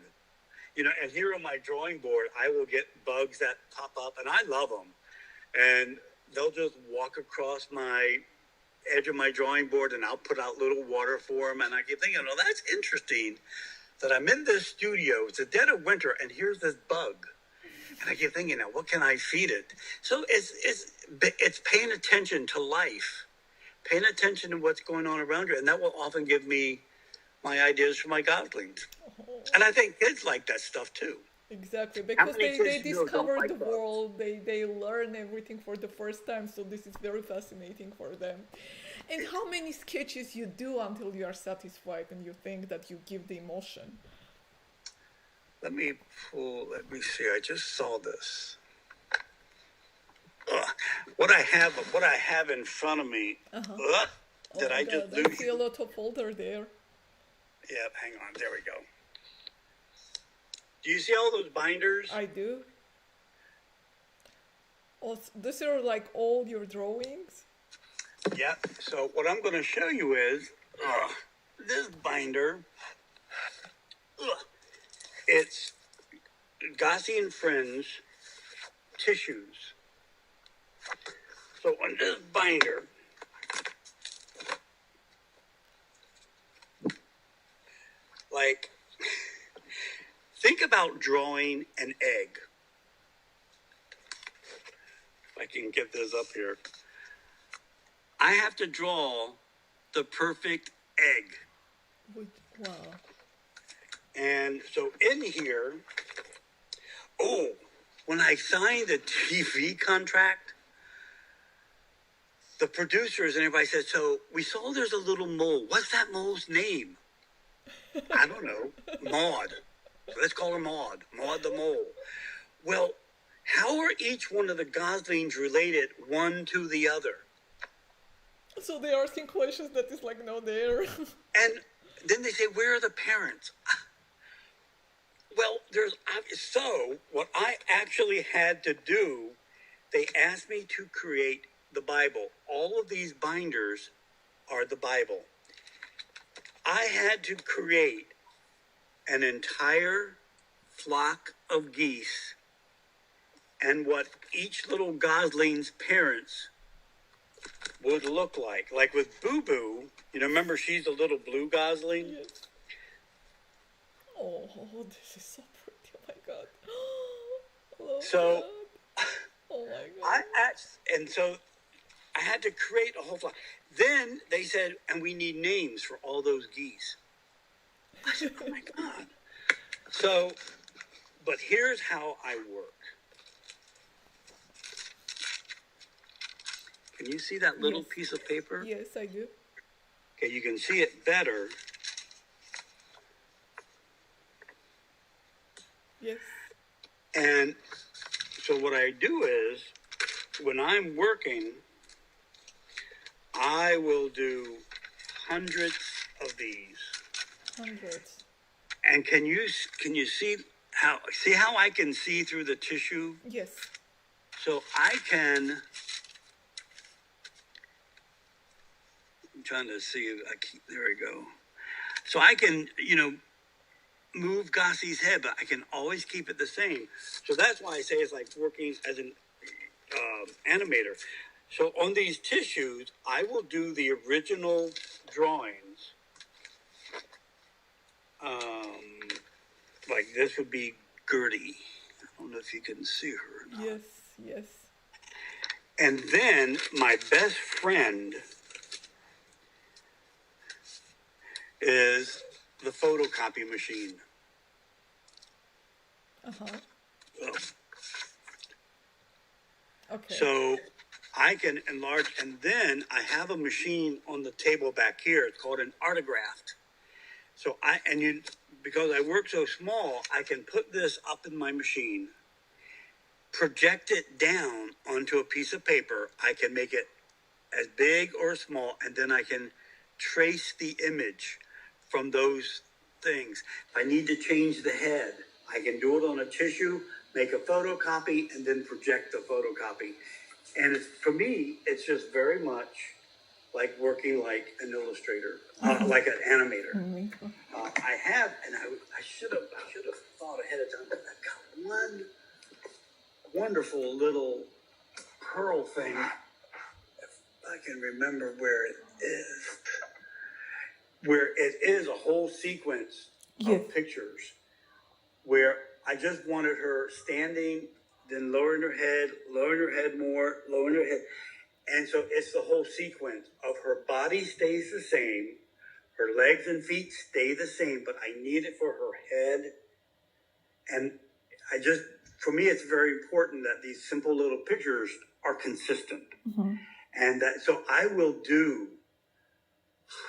You know, and here on my drawing board, I will get bugs that pop up, and I love them. And they'll just walk across my edge of my drawing board, and I'll put out little water for them. And I keep thinking, oh, that's interesting that I'm in this studio. It's the dead of winter, and here's this bug. And I keep thinking, now, what can I feed it? So it's paying attention to life, paying attention to what's going on around you. And that will often give me my ideas for my goslings. And I think kids like that stuff too. Exactly, because they discover the world, they learn everything for the first time, so this is very fascinating for them. And how many sketches you do until you are satisfied and you think that you give the emotion? Let me see, I just saw this. What I have in front of me, did I just lose? I see a lot of folder there. Yeah, hang on, there we go. Do you see all those binders? I do. Oh, these are like all your drawings? Yeah, so what I'm going to show you is this binder. It's Gossie Friends tissues. So on this binder, like, think about drawing an egg. If I can get this up here. I have to draw the perfect egg. Wow. And so in here, when I signed the TV contract, the producers and everybody said, so we saw there's a little mole. What's that mole's name? I don't know. Maud. Let's call her Maud. Maud the mole. Well, how are each one of the goslings related one to the other? So they are asking questions that is like, no, there. And then they say, where are the parents? Well, so what I actually had to do, they asked me to create the Bible. All of these binders are the Bible. I had to create an entire flock of geese and what each little gosling's parents would look like. Like with Boo Boo, you know, remember she's the little blue gosling? Yes. Oh, this is so pretty. Oh my God. So, oh my God. And so I had to create a whole flock. Then they said, and we need names for all those geese. I said, oh my God. So, but here's how I work. Can you see that little Yes. piece of paper? Yes, I do. Okay, you can see it better. Yes. And so what I do is, when I'm working, I will do hundreds of these. Hundreds. And can you see how I can see through the tissue? Yes. So I can. I'm trying to see. There we go. So I can, move Gossie's head, but I can always keep it the same. So that's why I say it's like working as an animator. So on these tissues, I will do the original drawings. Like this would be Gertie. I don't know if you can see her or not. Yes. Yes. And then my best friend is the photocopy machine. Okay. So I can enlarge, and then I have a machine on the table back here. It's called an artigraft. So because I work so small, I can put this up in my machine, project it down onto a piece of paper. I can make it as big or small, and then I can trace the image from those things. If I need to change the head, I can do it on a tissue, make a photocopy, and then project the photocopy. And for me, it's just very much like working like an illustrator, like an animator. I have, and I should have thought ahead of time, but I've got one wonderful little pearl thing, if I can remember where it is a whole sequence of pictures where I just wanted her standing, then lowering her head more, lowering her head. And so it's the whole sequence of her body stays the same, her legs and feet stay the same, but I need it for her head. And for me, it's very important that these simple little pictures are consistent. And so I will do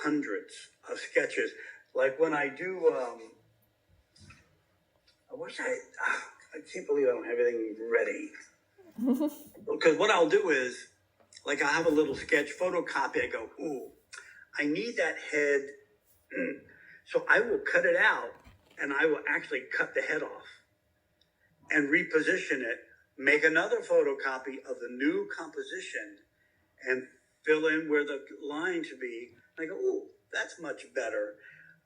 hundreds of sketches. Like when I do, I can't believe I don't have everything ready. Because what I'll do is, like I'll have a little sketch photocopy. I go, ooh, I need that head. So I will cut it out and I will actually cut the head off and reposition it, make another photocopy of the new composition and fill in where the line should be. I go, ooh, that's much better.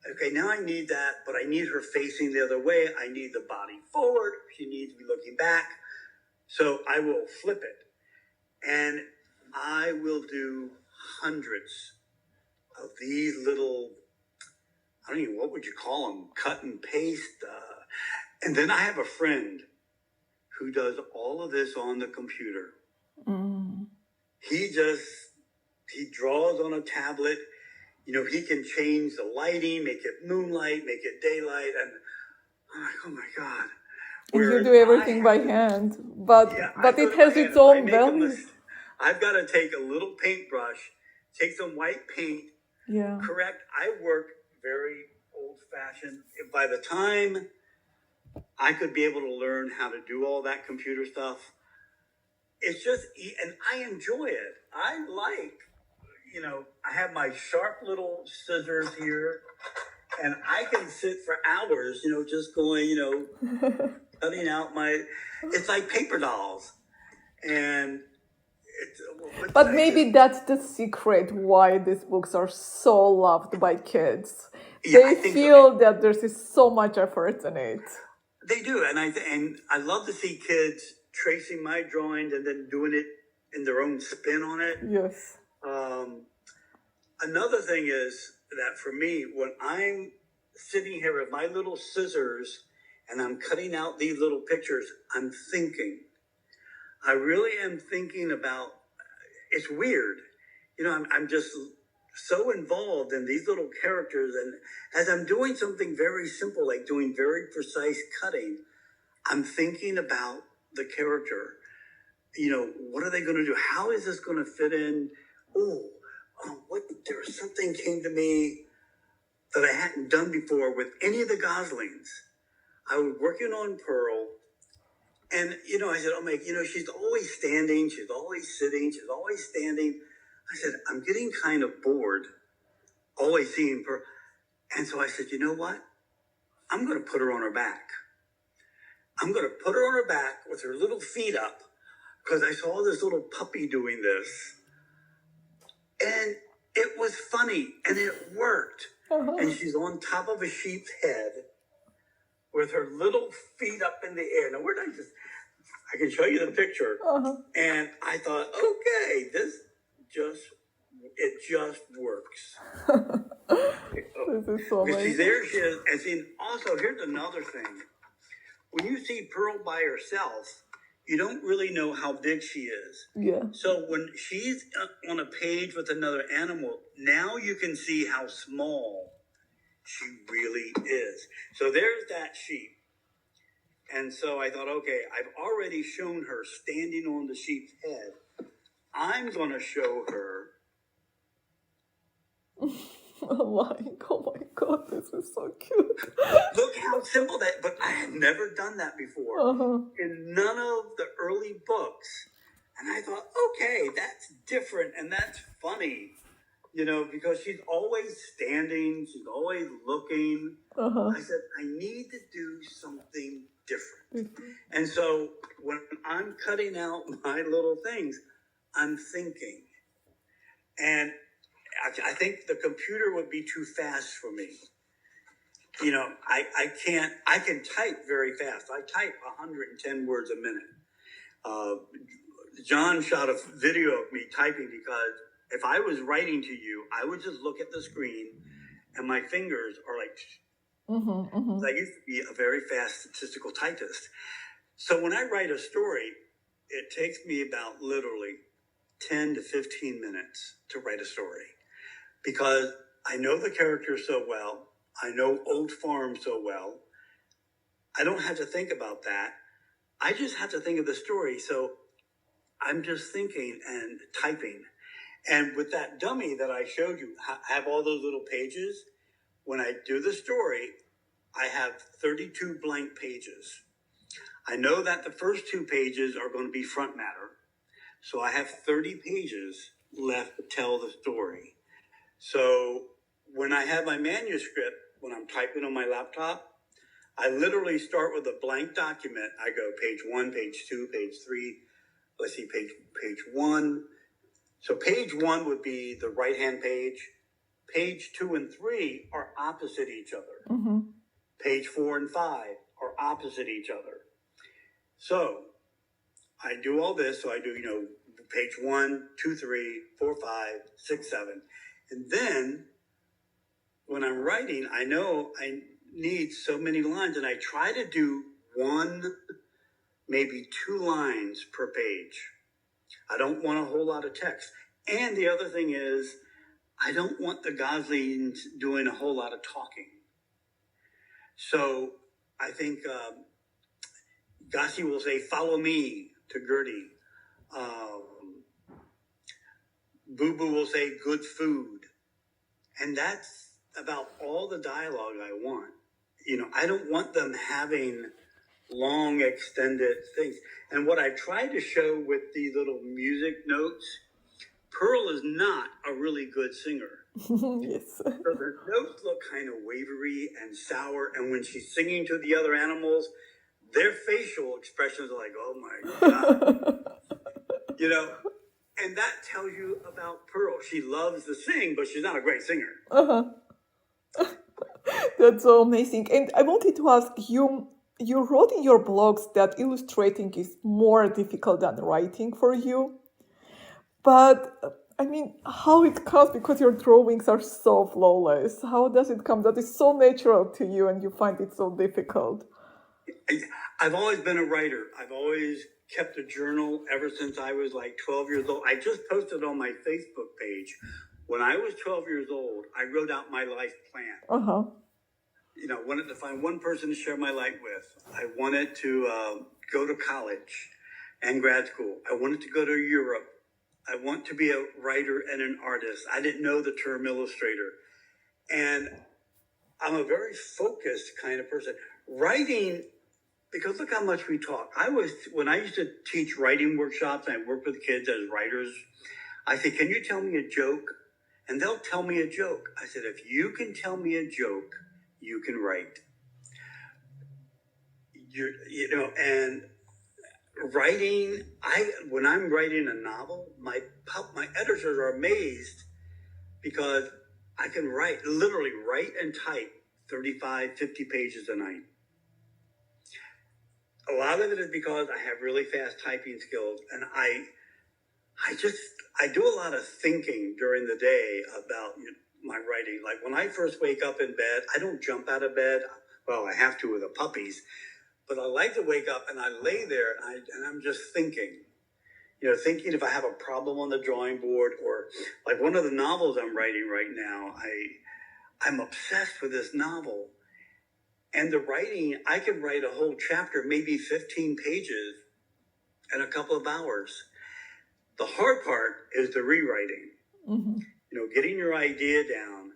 Okay, now I need that, but I need her facing the other way. I need the body forward. She needs to be looking back. So I will flip it. And I will do hundreds of these little, I don't even, what would you call them? Cut and paste. And then I have a friend who does all of this on the computer. He draws on a tablet. He can change the lighting, make it moonlight, make it daylight. And I'm like, oh my God. And you do everything by hand, but it has its own value. I've got to take a little paintbrush, take some white paint, correct. I work very old-fashioned. By the time I could be able to learn how to do all that computer stuff, it's just, and I enjoy it. I like, I have my sharp little scissors here, and I can sit for hours, just going, cutting out it's like paper dolls. And but maybe that's the secret why these books are so loved by kids. They feel that there's so much effort in it. They do, and I love to see kids tracing my drawings and then doing it in their own spin on it. Yes. Another thing is that for me, when I'm sitting here with my little scissors and I'm cutting out these little pictures, I'm thinking. I really am thinking about, it's weird. I'm just so involved in these little characters. And as I'm doing something very simple, like doing very precise cutting, I'm thinking about the character. what are they going to do? How is this going to fit in? There was something came to me that I hadn't done before with any of the Goslings. I was working on Pearl, and, I said, oh, Meg, she's always standing, she's always sitting, she's always standing. I said, I'm getting kind of bored, always seeing Pearl. And so I said, you know what? I'm going to put her on her back. I'm going to put her on her back with her little feet up, because I saw this little puppy doing this. And it was funny, and it worked. Uh-huh. And she's on top of a sheep's head with her little feet up in the air. Now, I can show you the picture. Uh-huh. And I thought, okay, it just works. This is so amazing. She's there, she is. And see, also, here's another thing. When you see Pearl by herself, you don't really know how big she is. Yeah. So when she's on a page with another animal, now you can see how small she really is. So there's that sheep. And so I thought, okay, I've already shown her standing on the sheep's head. I'm going to show her. Oh my God, this is so cute. Look how simple but I had never done that before. Uh-huh. In none of the early books. And I thought, okay, that's different and that's funny, because she's always standing, she's always looking. Uh-huh. I said, I need to do something different. Mm-hmm. And so when I'm cutting out my little things, I'm thinking. And I think the computer would be too fast for me. I can type very fast. I type 110 words a minute. John shot a video of me typing because if I was writing to you, I would just look at the screen and my fingers are like, mm-hmm, mm-hmm. I used to be a very fast statistical typist. So when I write a story, it takes me about literally 10 to 15 minutes to write a story. Because I know the characters so well. I know Old Farm so well. I don't have to think about that. I just have to think of the story. So I'm just thinking and typing. And with that dummy that I showed you, I have all those little pages. When I do the story, I have 32 blank pages. I know that the first 2 pages are going to be front matter. So I have 30 pages left to tell the story. So when I have my manuscript, when I'm typing on my laptop, I literally start with a blank document. I go page 1, page 2, page 3. Let's see, page 1. So page 1 would be the right-hand page. Page 2 and 3 are opposite each other. Mm-hmm. Page 4 and 5 are opposite each other. So I do all this. So I do, page 1, 2, 3, 4, 5, 6, 7. And then when I'm writing, I know I need so many lines, and I try to do 1, maybe 2 lines per page. I don't want a whole lot of text. And the other thing is, I don't want the Goslings doing a whole lot of talking. So I think Gossie will say, follow me to Gertie. Boo Boo will say, good food. And that's about all the dialogue I want. I don't want them having long, extended things. And what I try to show with these little music notes, Pearl is not a really good singer. Yes. So the notes look kind of wavery and sour. And when she's singing to the other animals, their facial expressions are like, oh my God. And that tells you about Pearl. She loves to sing, but she's not a great singer. Uh-huh. That's so amazing. And I wanted to ask you, you wrote in your blogs that illustrating is more difficult than writing for you. But, how it comes, because your drawings are so flawless. How does it come that it's so natural to you and you find it so difficult? I've always been a writer. I've always kept a journal ever since I was like 12 years old. I just posted on my Facebook page. When I was 12 years old, I wrote out my life plan. Uh-huh. Wanted to find one person to share my life with. I wanted to go to college. and grad school. I wanted to go to Europe. I want to be a writer and an artist. I didn't know the term illustrator. And I'm a very focused kind of person. Writing, because look how much we talk. When I used to teach writing workshops, and I worked with kids as writers, I said, can you tell me a joke? And they'll tell me a joke. I said, if you can tell me a joke, you can write. And writing, when I'm writing a novel, my editors are amazed because I can literally write and type 35, 50 pages a night. A lot of it is because I have really fast typing skills, and I do a lot of thinking during the day about my writing. Like when I first wake up in bed, I don't jump out of bed. Well, I have to with the puppies, but I like to wake up and I lay there and I'm just thinking. Thinking if I have a problem on the drawing board, or like one of the novels I'm writing right now, I'm obsessed with this novel. And the writing, I can write a whole chapter, maybe 15 pages in a couple of hours. The hard part is the rewriting, getting your idea down.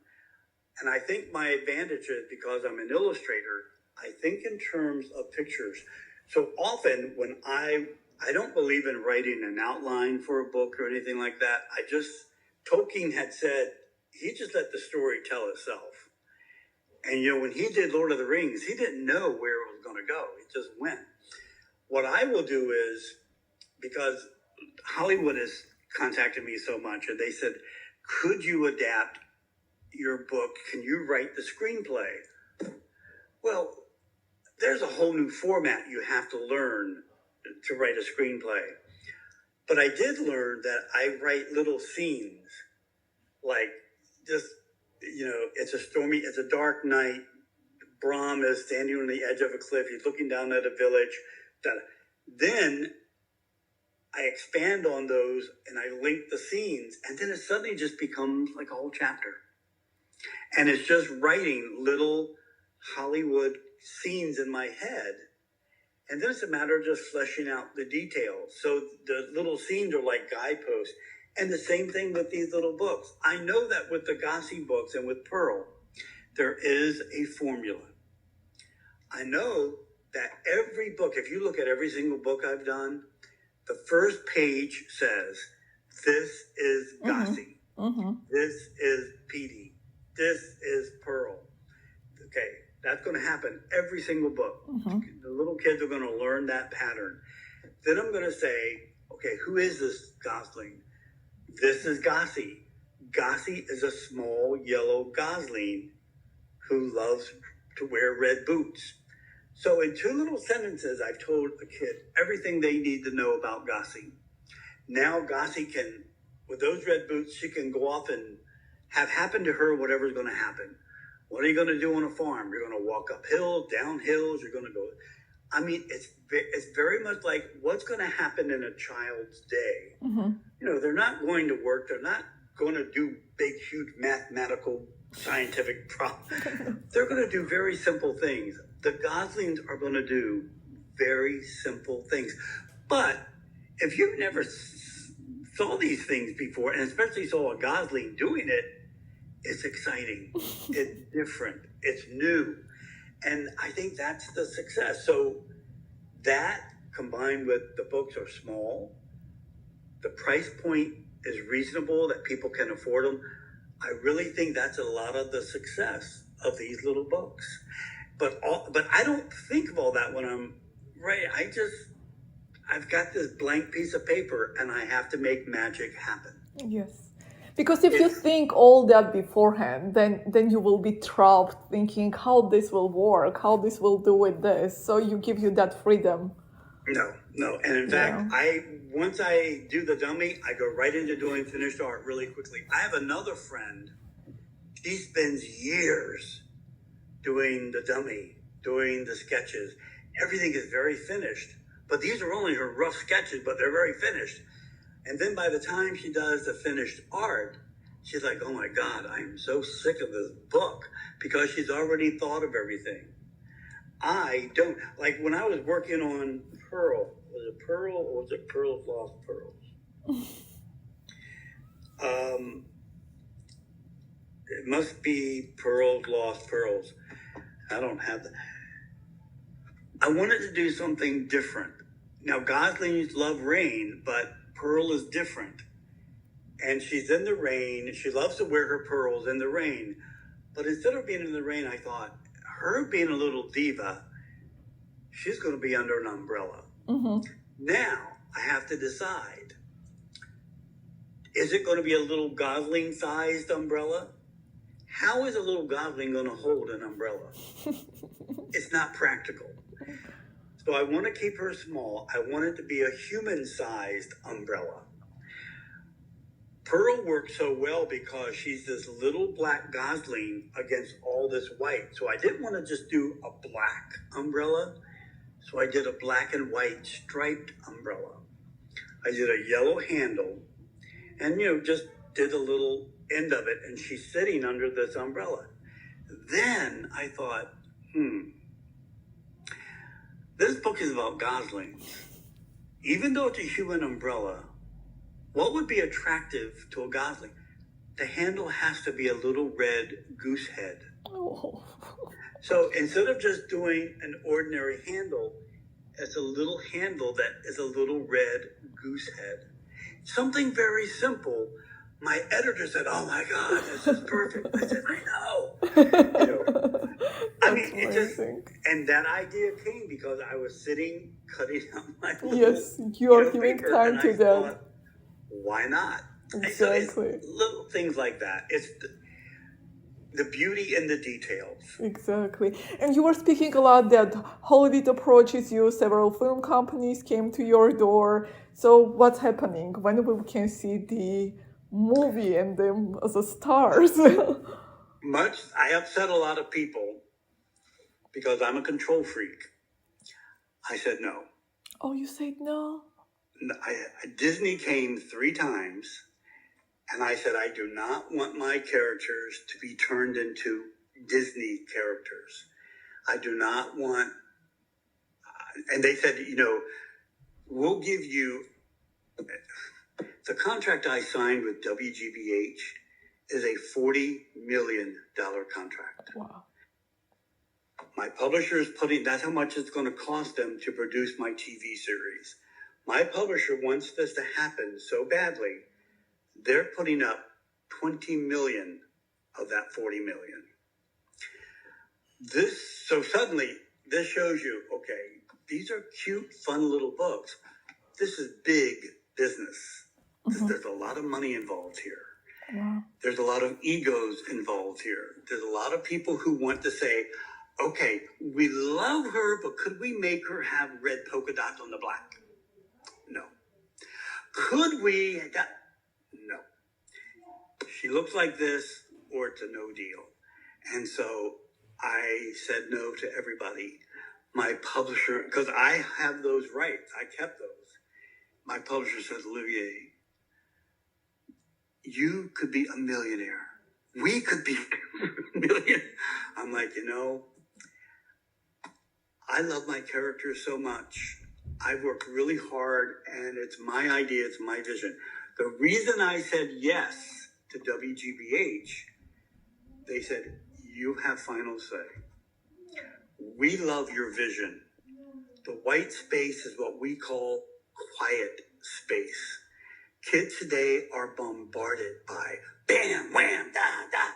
And I think my advantage is because I'm an illustrator, I think in terms of pictures. So often when I don't believe in writing an outline for a book or anything like that. Tolkien had said, he just let the story tell itself. And, when he did Lord of the Rings, he didn't know where it was going to go. It just went. What I will do is, because Hollywood has contacted me so much, and they said, could you adapt your book? Can you write the screenplay? Well, there's a whole new format you have to learn to write a screenplay. But I did learn that I write little scenes, like just, it's a dark night. Brom is standing on the edge of a cliff. He's looking down at a village. Then I expand on those and I link the scenes, and then it suddenly just becomes like a whole chapter. And it's just writing little Hollywood scenes in my head. And then it's a matter of just fleshing out the details. So the little scenes are like guideposts. And the same thing with these little books. I know that with the Gossie books and with Pearl, there is a formula. I know that every book, if you look at every single book I've done, the first page says, this is Gossie. This is Petey. This is Pearl. Okay, that's going to happen every single book. The little kids are going to learn that pattern. Then I'm going to say, okay, who is this gosling? This is Gossie. Gossie is a small yellow gosling who loves to wear red boots. So in 2 little sentences, I've told a kid everything they need to know about Gossie. Now Gossie can, with those red boots, she can go off and have happen to her whatever's going to happen. What are you going to do on a farm? You're going to walk up hills, down hills. You're going to go. I mean, it's very much like what's going to happen in a child's day. They're not going to work. They're not going to do big, huge mathematical, scientific problems. They're going to do very simple things. The goslings are going to do very simple things. But if you've never saw these things before, and especially saw a gosling doing it, it's exciting. It's different. It's new. And I think that's the success. So that combined with the books are small, the price point is reasonable, that people can afford them. I really think that's a lot of the success of these little books. But I don't think of all that when I'm writing. I've got this blank piece of paper and I have to make magic happen. Yes. Because if you think all that beforehand, then you will be trapped thinking how this will work, how this will do with this. So you give you that freedom. No. And in fact, once I do the dummy, I go right into doing finished art really quickly. I have another friend. She spends years doing the dummy, doing the sketches. Everything is very finished. But these are only her rough sketches, but they're very finished. And then by the time she does the finished art, she's like, oh my God, I'm so sick of this book, because she's already thought of everything. I don't. Like when I was working on Pearl Was it Pearl or was it Pearl's Lost Pearls? It must be Pearl's Lost Pearls. I don't have that. I wanted to do something different. Now, goslings love rain, but Pearl is different. And she's in the rain. She loves to wear her pearls in the rain. But instead of being in the rain, I thought, her being a little diva, she's going to be under an umbrella. Mm-hmm. Now, I have to decide. Is it going to be a little gosling-sized umbrella? How is a little gosling going to hold an umbrella? It's not practical. So I want to keep her small. I want it to be a human-sized umbrella. Pearl works so well because she's this little black gosling against all this white. So I didn't want to just do a black umbrella. So I did a black and white striped umbrella. I did a yellow handle and, just did a little end of it. And she's sitting under this umbrella. Then I thought, this book is about goslings. Even though it's a human umbrella, what would be attractive to a gosling? The handle has to be a little red goose head. Oh. So instead of just doing an ordinary handle, it's a little handle that is a little red goose head. Something very simple. My editor said, "Oh my God, this is perfect." I said, "I know." I mean, it just, and that idea came because I was sitting cutting out my little, yes, you are giving paper, time to that. Thought, why not? Exactly. So it's little things like that. It's the beauty in the details. Exactly. And you were speaking a lot that Hollywood approaches you, several film companies came to your door. So what's happening? When we can see the movie and them as a stars? I upset a lot of people because I'm a control freak. I said no. Oh, you said no? Disney came 3 times, and I said, I do not want my characters to be turned into Disney characters. I do not want, and they said, we'll give you, the contract I signed with WGBH is a $40 million contract. Wow. My publisher is that's how much it's going to cost them to produce my TV series. My publisher wants this to happen so badly, they're putting up 20 million of that 40 million. So suddenly, this shows you, okay, these are cute, fun little books. This is big business. Mm-hmm. There's a lot of money involved here. Wow. There's a lot of egos involved here. There's a lot of people who want to say, okay, we love her, but could we make her have red polka dots on the black? No. Could we? No. She looks like this, or it's a no deal. And so I said no to everybody. My publisher, because I have those rights, I kept those. My publisher said, Olivier, you could be a millionaire. We could be a million. I'm like, I love my characters so much. I work really hard, and it's my idea, it's my vision. The reason I said yes to WGBH, they said, you have final say. We love your vision. The white space is what we call quiet space. Kids today are bombarded by bam, wham, da, da.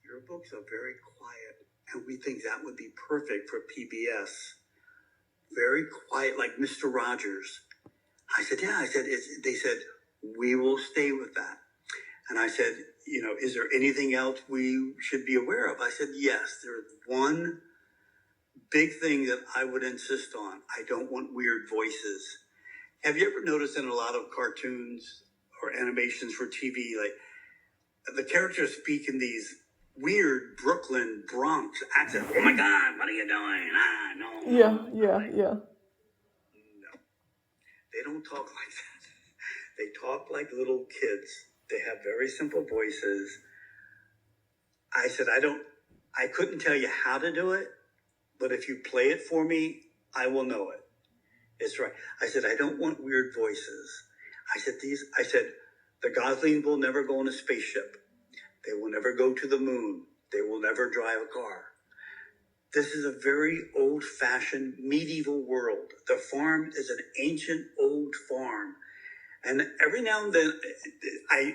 Your books are very quiet, and we think that would be perfect for PBS. Very quiet, like Mr. Rogers. I said, yeah. They said, we will stay with that. And I said, is there anything else we should be aware of? I said, yes, there's one big thing that I would insist on. I don't want weird voices. Have you ever noticed in a lot of cartoons or animations for TV, like the characters speak in these weird Brooklyn Bronx accent? Oh my God, what are you doing? No. Yeah. No, they don't talk like that. They talk like little kids. They have very simple voices. I said, I couldn't tell you how to do it, but if you play it for me, I will know it. It's right. I said, I don't want weird voices. I said, the Goslings will never go on a spaceship. They will never go to the moon. They will never drive a car. This is a very old-fashioned medieval world. The farm is an ancient old farm. And every now and then, I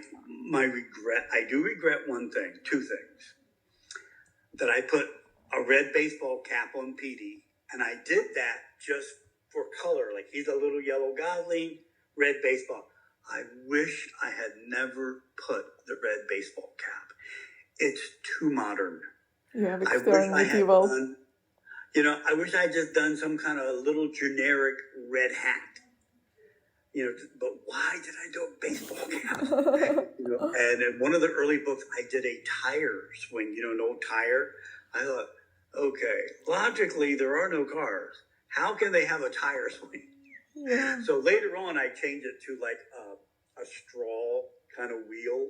do regret one thing, two things. That I put a red baseball cap on Petey, and I did that just for color. Like, he's a little yellow Gosling, red baseball. I wish I had never put the red baseball cap. It's too modern. Yeah, because they're medieval. I wish I had just done some kind of little generic red hat. But why did I do a baseball cap? And in one of the early books, I did a tire swing, an old tire. I thought, okay, logically, there are no cars. How can they have a tire swing? Yeah. So later on, I changed it to like a straw kind of wheel.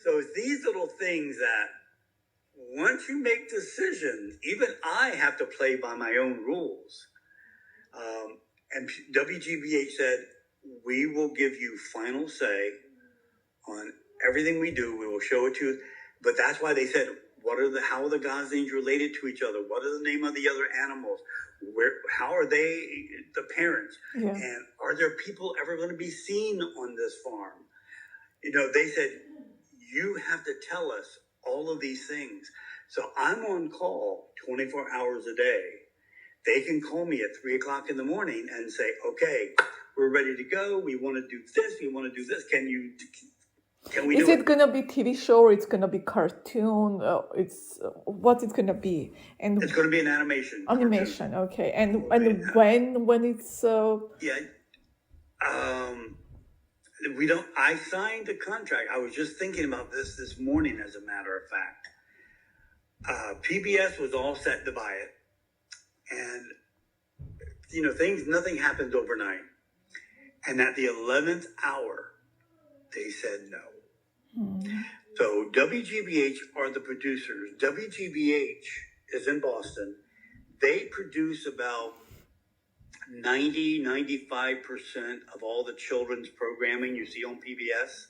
So it's these little things that once you make decisions, even I have to play by my own rules. And WGBH said, we will give you final say on everything we do. We will show it to you. But that's why they said, how are the Goslings related to each other? What are the name of the other animals? How are they the parents? Yeah. And are there people ever going to be seen on this farm? They said, you have to tell us all of these things. So I'm on call 24 hours a day. They can call me at 3 o'clock in the morning and say, okay, we're ready to go. We want to do this. We want to do this. Can we do it? Is it going to be TV show or it's going to be cartoon? What it's going to be? And it's going to be an animation. Animation, cartoon. Okay. And when it's... We don't. I signed a contract. I was just thinking about this morning, as a matter of fact. PBS was all set to buy it. And, nothing happens overnight. And at the 11th hour, they said no. So WGBH are the producers. WGBH is in Boston. They produce about 95% of all the children's programming you see on PBS.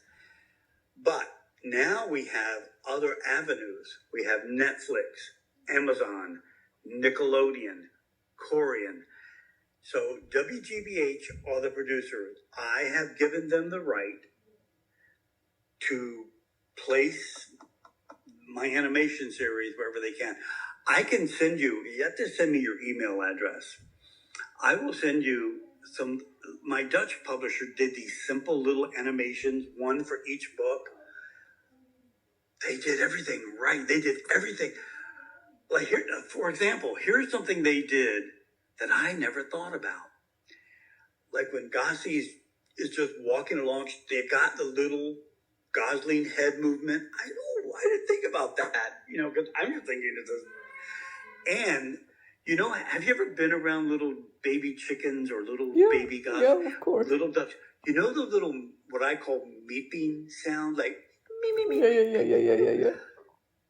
But now we have other avenues. We have Netflix, Amazon, Nickelodeon, Korean. So WGBH are the producers. I have given them the right to place my animation series wherever they can. I can send you have to send me your email address. I will send you some. My Dutch publisher did these simple little animations, one for each book. They did everything right. They did everything. Like here, for example, here's something they did that I never thought about. Like when Gossie is just walking along, they've got the little Gosling head movement. I didn't think about that, because I'm just thinking of this. And, have you ever been around little baby chickens or little baby Goslings? Yeah, of course. Little ducks. The little, what I call meeping sound, like me. Yeah.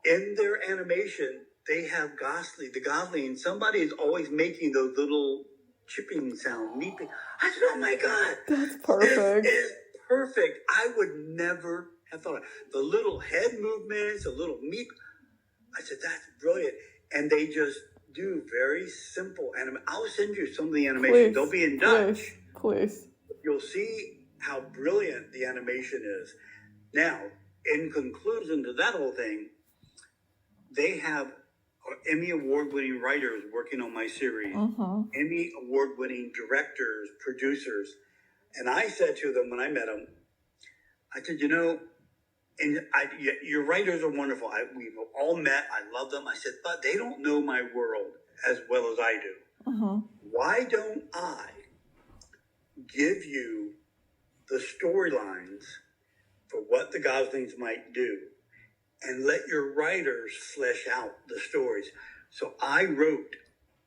In their animation, they have the Gosling. Somebody is always making those little chipping sounds, meeping. I said, oh my God. That's perfect. This is perfect. I would never have thought of it. The little head movements, the little meep. I said, that's brilliant. And they just do very simple animation. I'll send you some of the animation. They'll be in Dutch. Please. You'll see how brilliant the animation is. Now, in conclusion to that whole thing, they have Emmy award-winning writers working on my series, Emmy award-winning directors, producers. And I said to them when I met them, I said, your writers are wonderful. We've all met. I love them. I said, but they don't know my world as well as I do. Why don't I give you the storylines for what the Goslings might do and let your writers flesh out the stories? So I wrote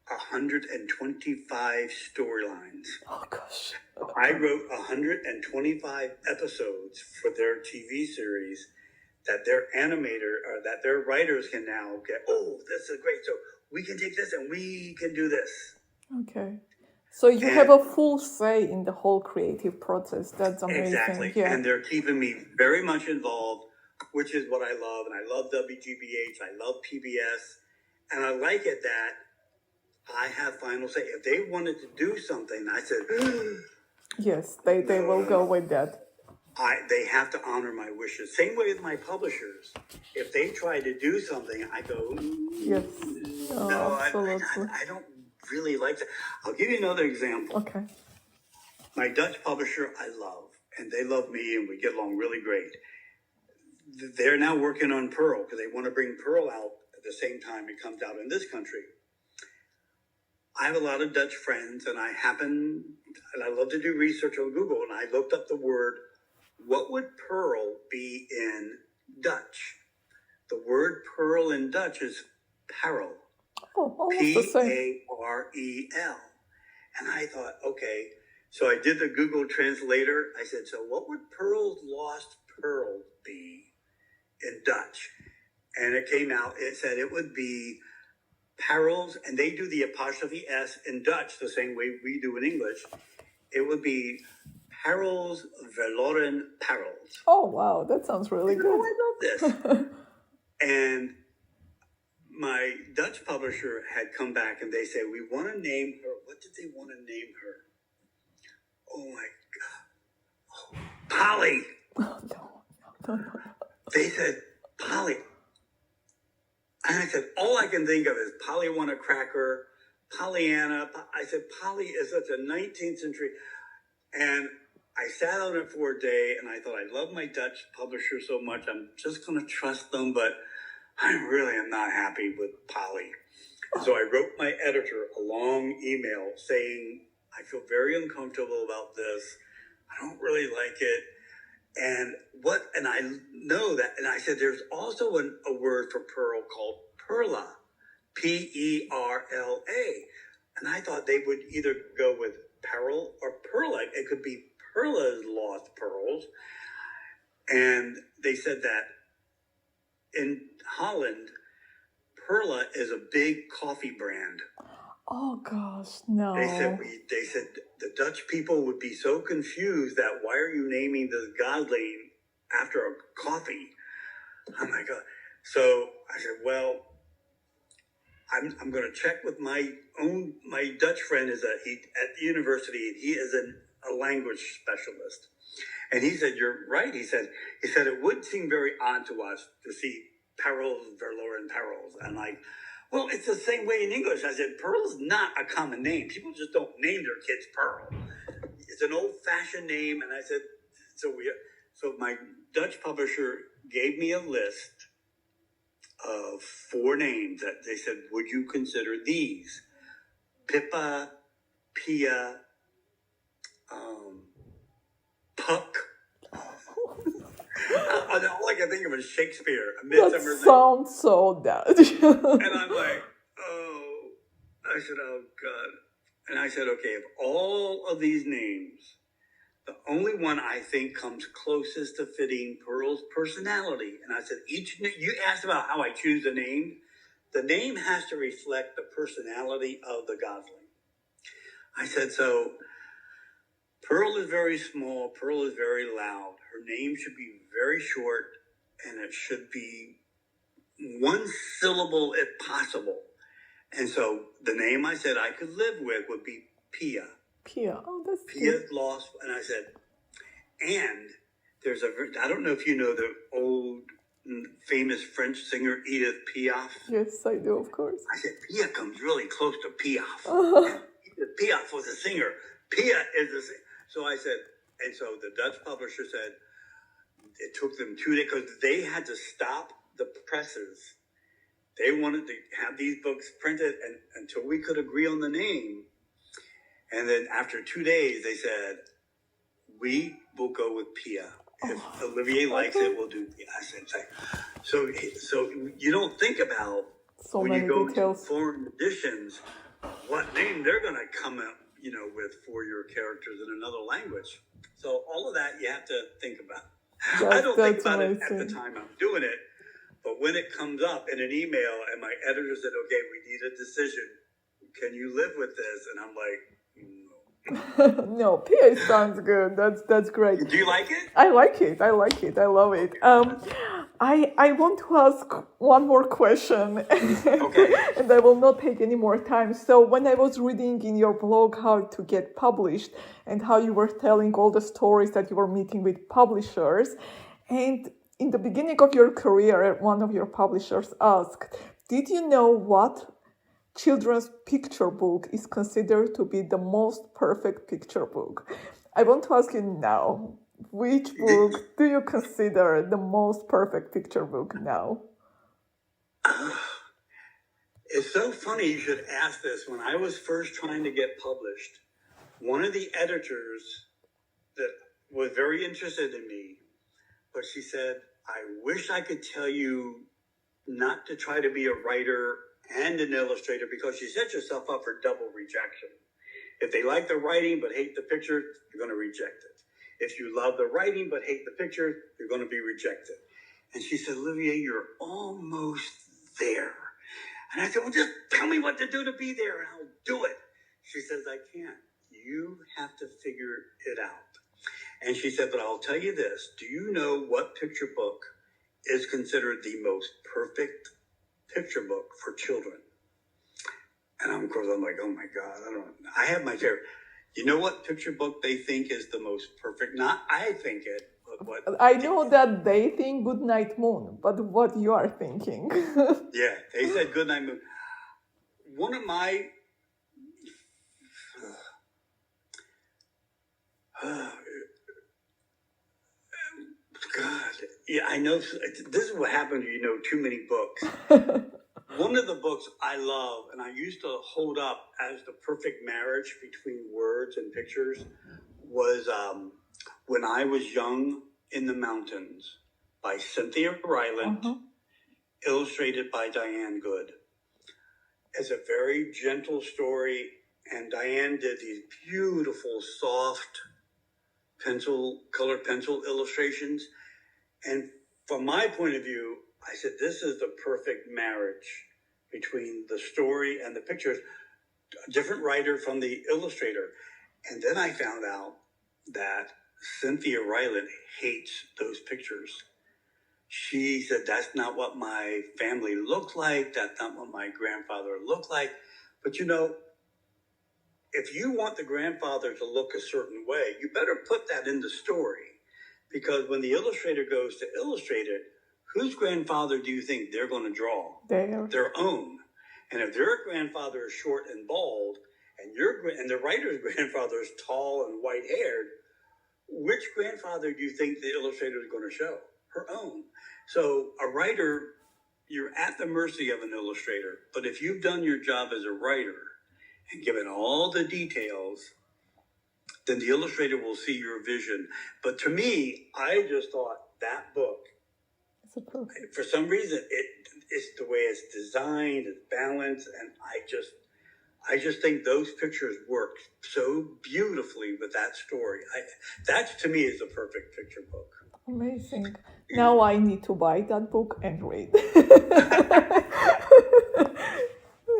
125 storylines. Oh, gosh. I wrote 125 episodes for their TV series that their animator or that their writers can now get. Oh, this is great. So we can take this and we can do this. Okay. So you And have a full say in the whole creative process. That's amazing. exactly. Yeah. And they're keeping me very much involved, which is what I love. And I love WGBH. I love PBS. And I like it that I have final say. If they wanted to do something, I said, Yes, they will go with that. they have to honor my wishes. Same way with my publishers. If they try to do something, I go, Yes. Oh, no, absolutely. I don't really like that. I'll give you another example. Okay. My Dutch publisher, I love, and they love me, and we get along really great. They're now working on Pearl because they want to bring Pearl out at the same time it comes out in this country. I have a lot of Dutch friends, and I love to do research on Google, and I looked up the word, what would pearl be in Dutch? The word pearl in Dutch is parel. Oh, almost the same. Parel. And I thought, okay. So I did the Google translator. I said, so what would Pearl's lost pearl be in Dutch? And it came out, it said it would be parels, and they do the apostrophe S in Dutch the same way we do in English. It would be parels verloren parels. Oh, wow. That sounds really good. Oh, I love this. And my Dutch publisher had come back and they said, we want to name her. What did they want to name her? Oh my God. Oh, Polly. Oh, no. They said, Polly. And I said, all I can think of is Polly want a cracker, Pollyanna. I said, Polly is such a 19th century. And I sat on it for a day and I thought, I love my Dutch publisher so much. I'm just going to trust them, but I really am not happy with Polly. So I wrote my editor a long email saying, I feel very uncomfortable about this. I don't really like it. And I know that, and I said, there's also a word for pearl called perla, Perla. And I thought they would either go with peril or perla. It could be Perla's lost pearls. And they said that in Holland, Perla is a big coffee brand. Oh gosh, no. They said the Dutch people would be so confused that why are you naming this Gosling after a coffee? Oh my God. So I said, well, I'm going to check with my Dutch friend at the university, and he is a language specialist. And he said, you're right. He said it would seem very odd to us to see perils, verloren perils. And well, it's the same way in English. I said, Pearl is not a common name. People just don't name their kids Pearl. It's an old-fashioned name. And I said, so my Dutch publisher gave me a list of 4 names that they said, would you consider these? Pippa, Pia, Puck. All I can think of is Shakespeare. That sounds so Dutch. And I'm like, I said, oh God. And I said, okay, of all of these names, the only one I think comes closest to fitting Pearl's personality. And I said, you asked about how I choose a name. The name has to reflect the personality of the Gosling. I said, so Pearl is very small. Pearl is very loud. Her name should be very short, and it should be 1 syllable if possible. And so the name I said I could live with would be Pia. Pia. Oh, that's Pia's lost. And I said, and there's I don't know if you know the old famous French singer Edith Piaf. Yes, I do, of course. I said, Pia comes really close to Piaf. Edith Piaf was a singer. Pia is a singer. So I said, and so the Dutch publisher said, it took them 2 days because they had to stop the presses. They wanted to have these books printed and until we could agree on the name. And then after 2 days, they said, we will go with Pia. If Olivier likes it, we'll do Pia. I said, so you don't think about so when many you go details. to foreign editions, what name they're going to come up, with for your characters in another language. So all of that you have to think about. I don't think about it at the time I'm doing it, but when it comes up in an email and my editor said, okay, we need a decision. Can you live with this? And I'm like, No, PA sounds good. That's great. Do you like it? I like it. I like it. I love it. I want to ask one more question, Okay. and I will not take any more time. So when I was reading in your blog how to get published and how you were telling all the stories that you were meeting with publishers, and in the beginning of your career, one of your publishers asked, "Did you know what children's picture book is considered to be the most perfect picture book?" I want to ask you now, which book do you consider the most perfect picture book now? It's so funny you should ask this. When I was first trying to get published, one of the editors that was very interested in me, but she said, "I wish I could tell you not to try to be a writer and an illustrator because you set yourself up for double rejection. If they like the writing but hate the picture, you're going to reject it. If you love the writing but hate the picture, you're going to be rejected." And she said, "Olivier, you're almost there." And I said, "Well, just tell me what to do to be there and I'll do it." She says, "I can't. You have to figure it out." And she said, "But I'll tell you this. Do you know what picture book is considered the most perfect picture book for children?" And of course, I'm like, "Oh my God, I have my favorite." You know what picture book they think is the most perfect? Not I think it, but what I know that they think Good Night Moon, but what you are thinking? Yeah, they said Good Night Moon. One of my God, yeah, I know this is what happens when you know too many books. One of the books I love, and I used to hold up as the perfect marriage between words and pictures, was When I Was Young in the Mountains by Cynthia Rylant, illustrated by Diane Good. It's a very gentle story, and Diane did these beautiful, soft colored pencil illustrations. And from my point of view, I said, this is the perfect marriage between the story and the pictures. A different writer from the illustrator. And then I found out that Cynthia Rylant hates those pictures. She said, "That's not what my family looked like. That's not what my grandfather looked like." But you know, if you want the grandfather to look a certain way, you better put that in the story. Because when the illustrator goes to illustrate it, whose grandfather do you think they're going to draw? Their own. And if their grandfather is short and bald, and the writer's grandfather is tall and white-haired, which grandfather do you think the illustrator is going to show? Her own. So a writer, you're at the mercy of an illustrator. But if you've done your job as a writer and given all the details, then the illustrator will see your vision. But to me, I just thought that book, for some reason, it's the way it's designed, it's balanced, and I just think those pictures work so beautifully with that story. That to me is the perfect picture book. Amazing. Now I need to buy that book and read.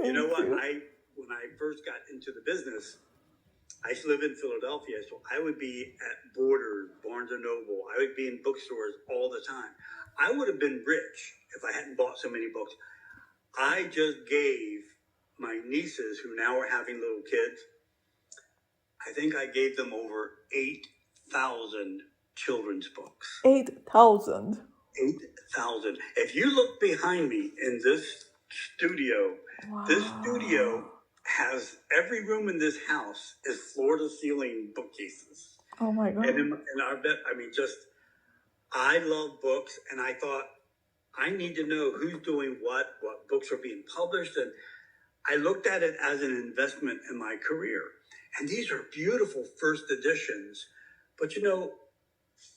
You know what? When I first got into the business, I used to live in Philadelphia, so I would be at Borders, Barnes & Noble. I would be in bookstores all the time. I would have been rich if I hadn't bought so many books. I just gave my nieces, who now are having little kids, I think I gave them over 8,000 children's books. 8,000? 8,000. If you look behind me in this studio, This studio has every room in this house is floor-to-ceiling bookcases. Oh my God. And in our bed, I love books, and I thought, I need to know who's doing what books are being published, and I looked at it as an investment in my career. And these are beautiful first editions, but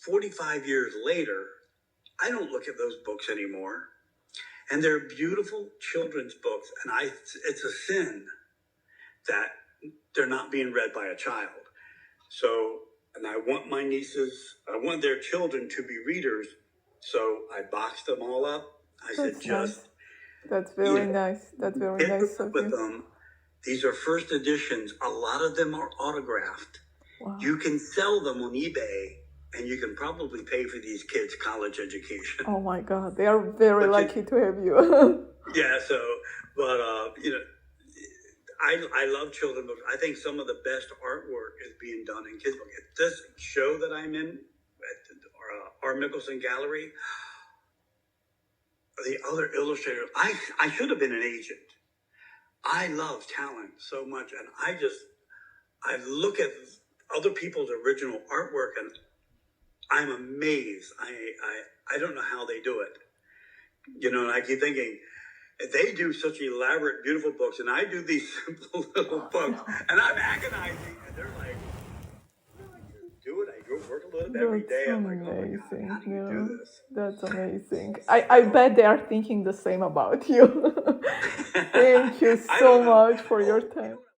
45 years later, I don't look at those books anymore. And they're beautiful children's books, and it's a sin that they're not being read by a child. So, and I want my nieces, I want their children to be readers, so I boxed them all up. I said, That's very nice. That's very nice of with you. them. These are first editions. A lot of them are autographed. Wow. You can sell them on eBay, and you can probably pay for these kids' college education. Oh my God, they are very lucky to have you. Yeah, so, but, I love children's books. I think some of the best artwork is being done in kids' books. This show that I'm in at R. Mickelson Gallery, the other illustrator, I should have been an agent. I love talent so much, and I look at other people's original artwork, and I'm amazed. I don't know how they do it. You know, and I keep thinking, they do such elaborate, beautiful books, and I do these simple little books, and I'm agonizing, and they're like, I just do it. I go work a little bit every day. I'm like, oh my God, how do you do this? That's amazing. I bet they are thinking the same about you. Thank you so much for your time.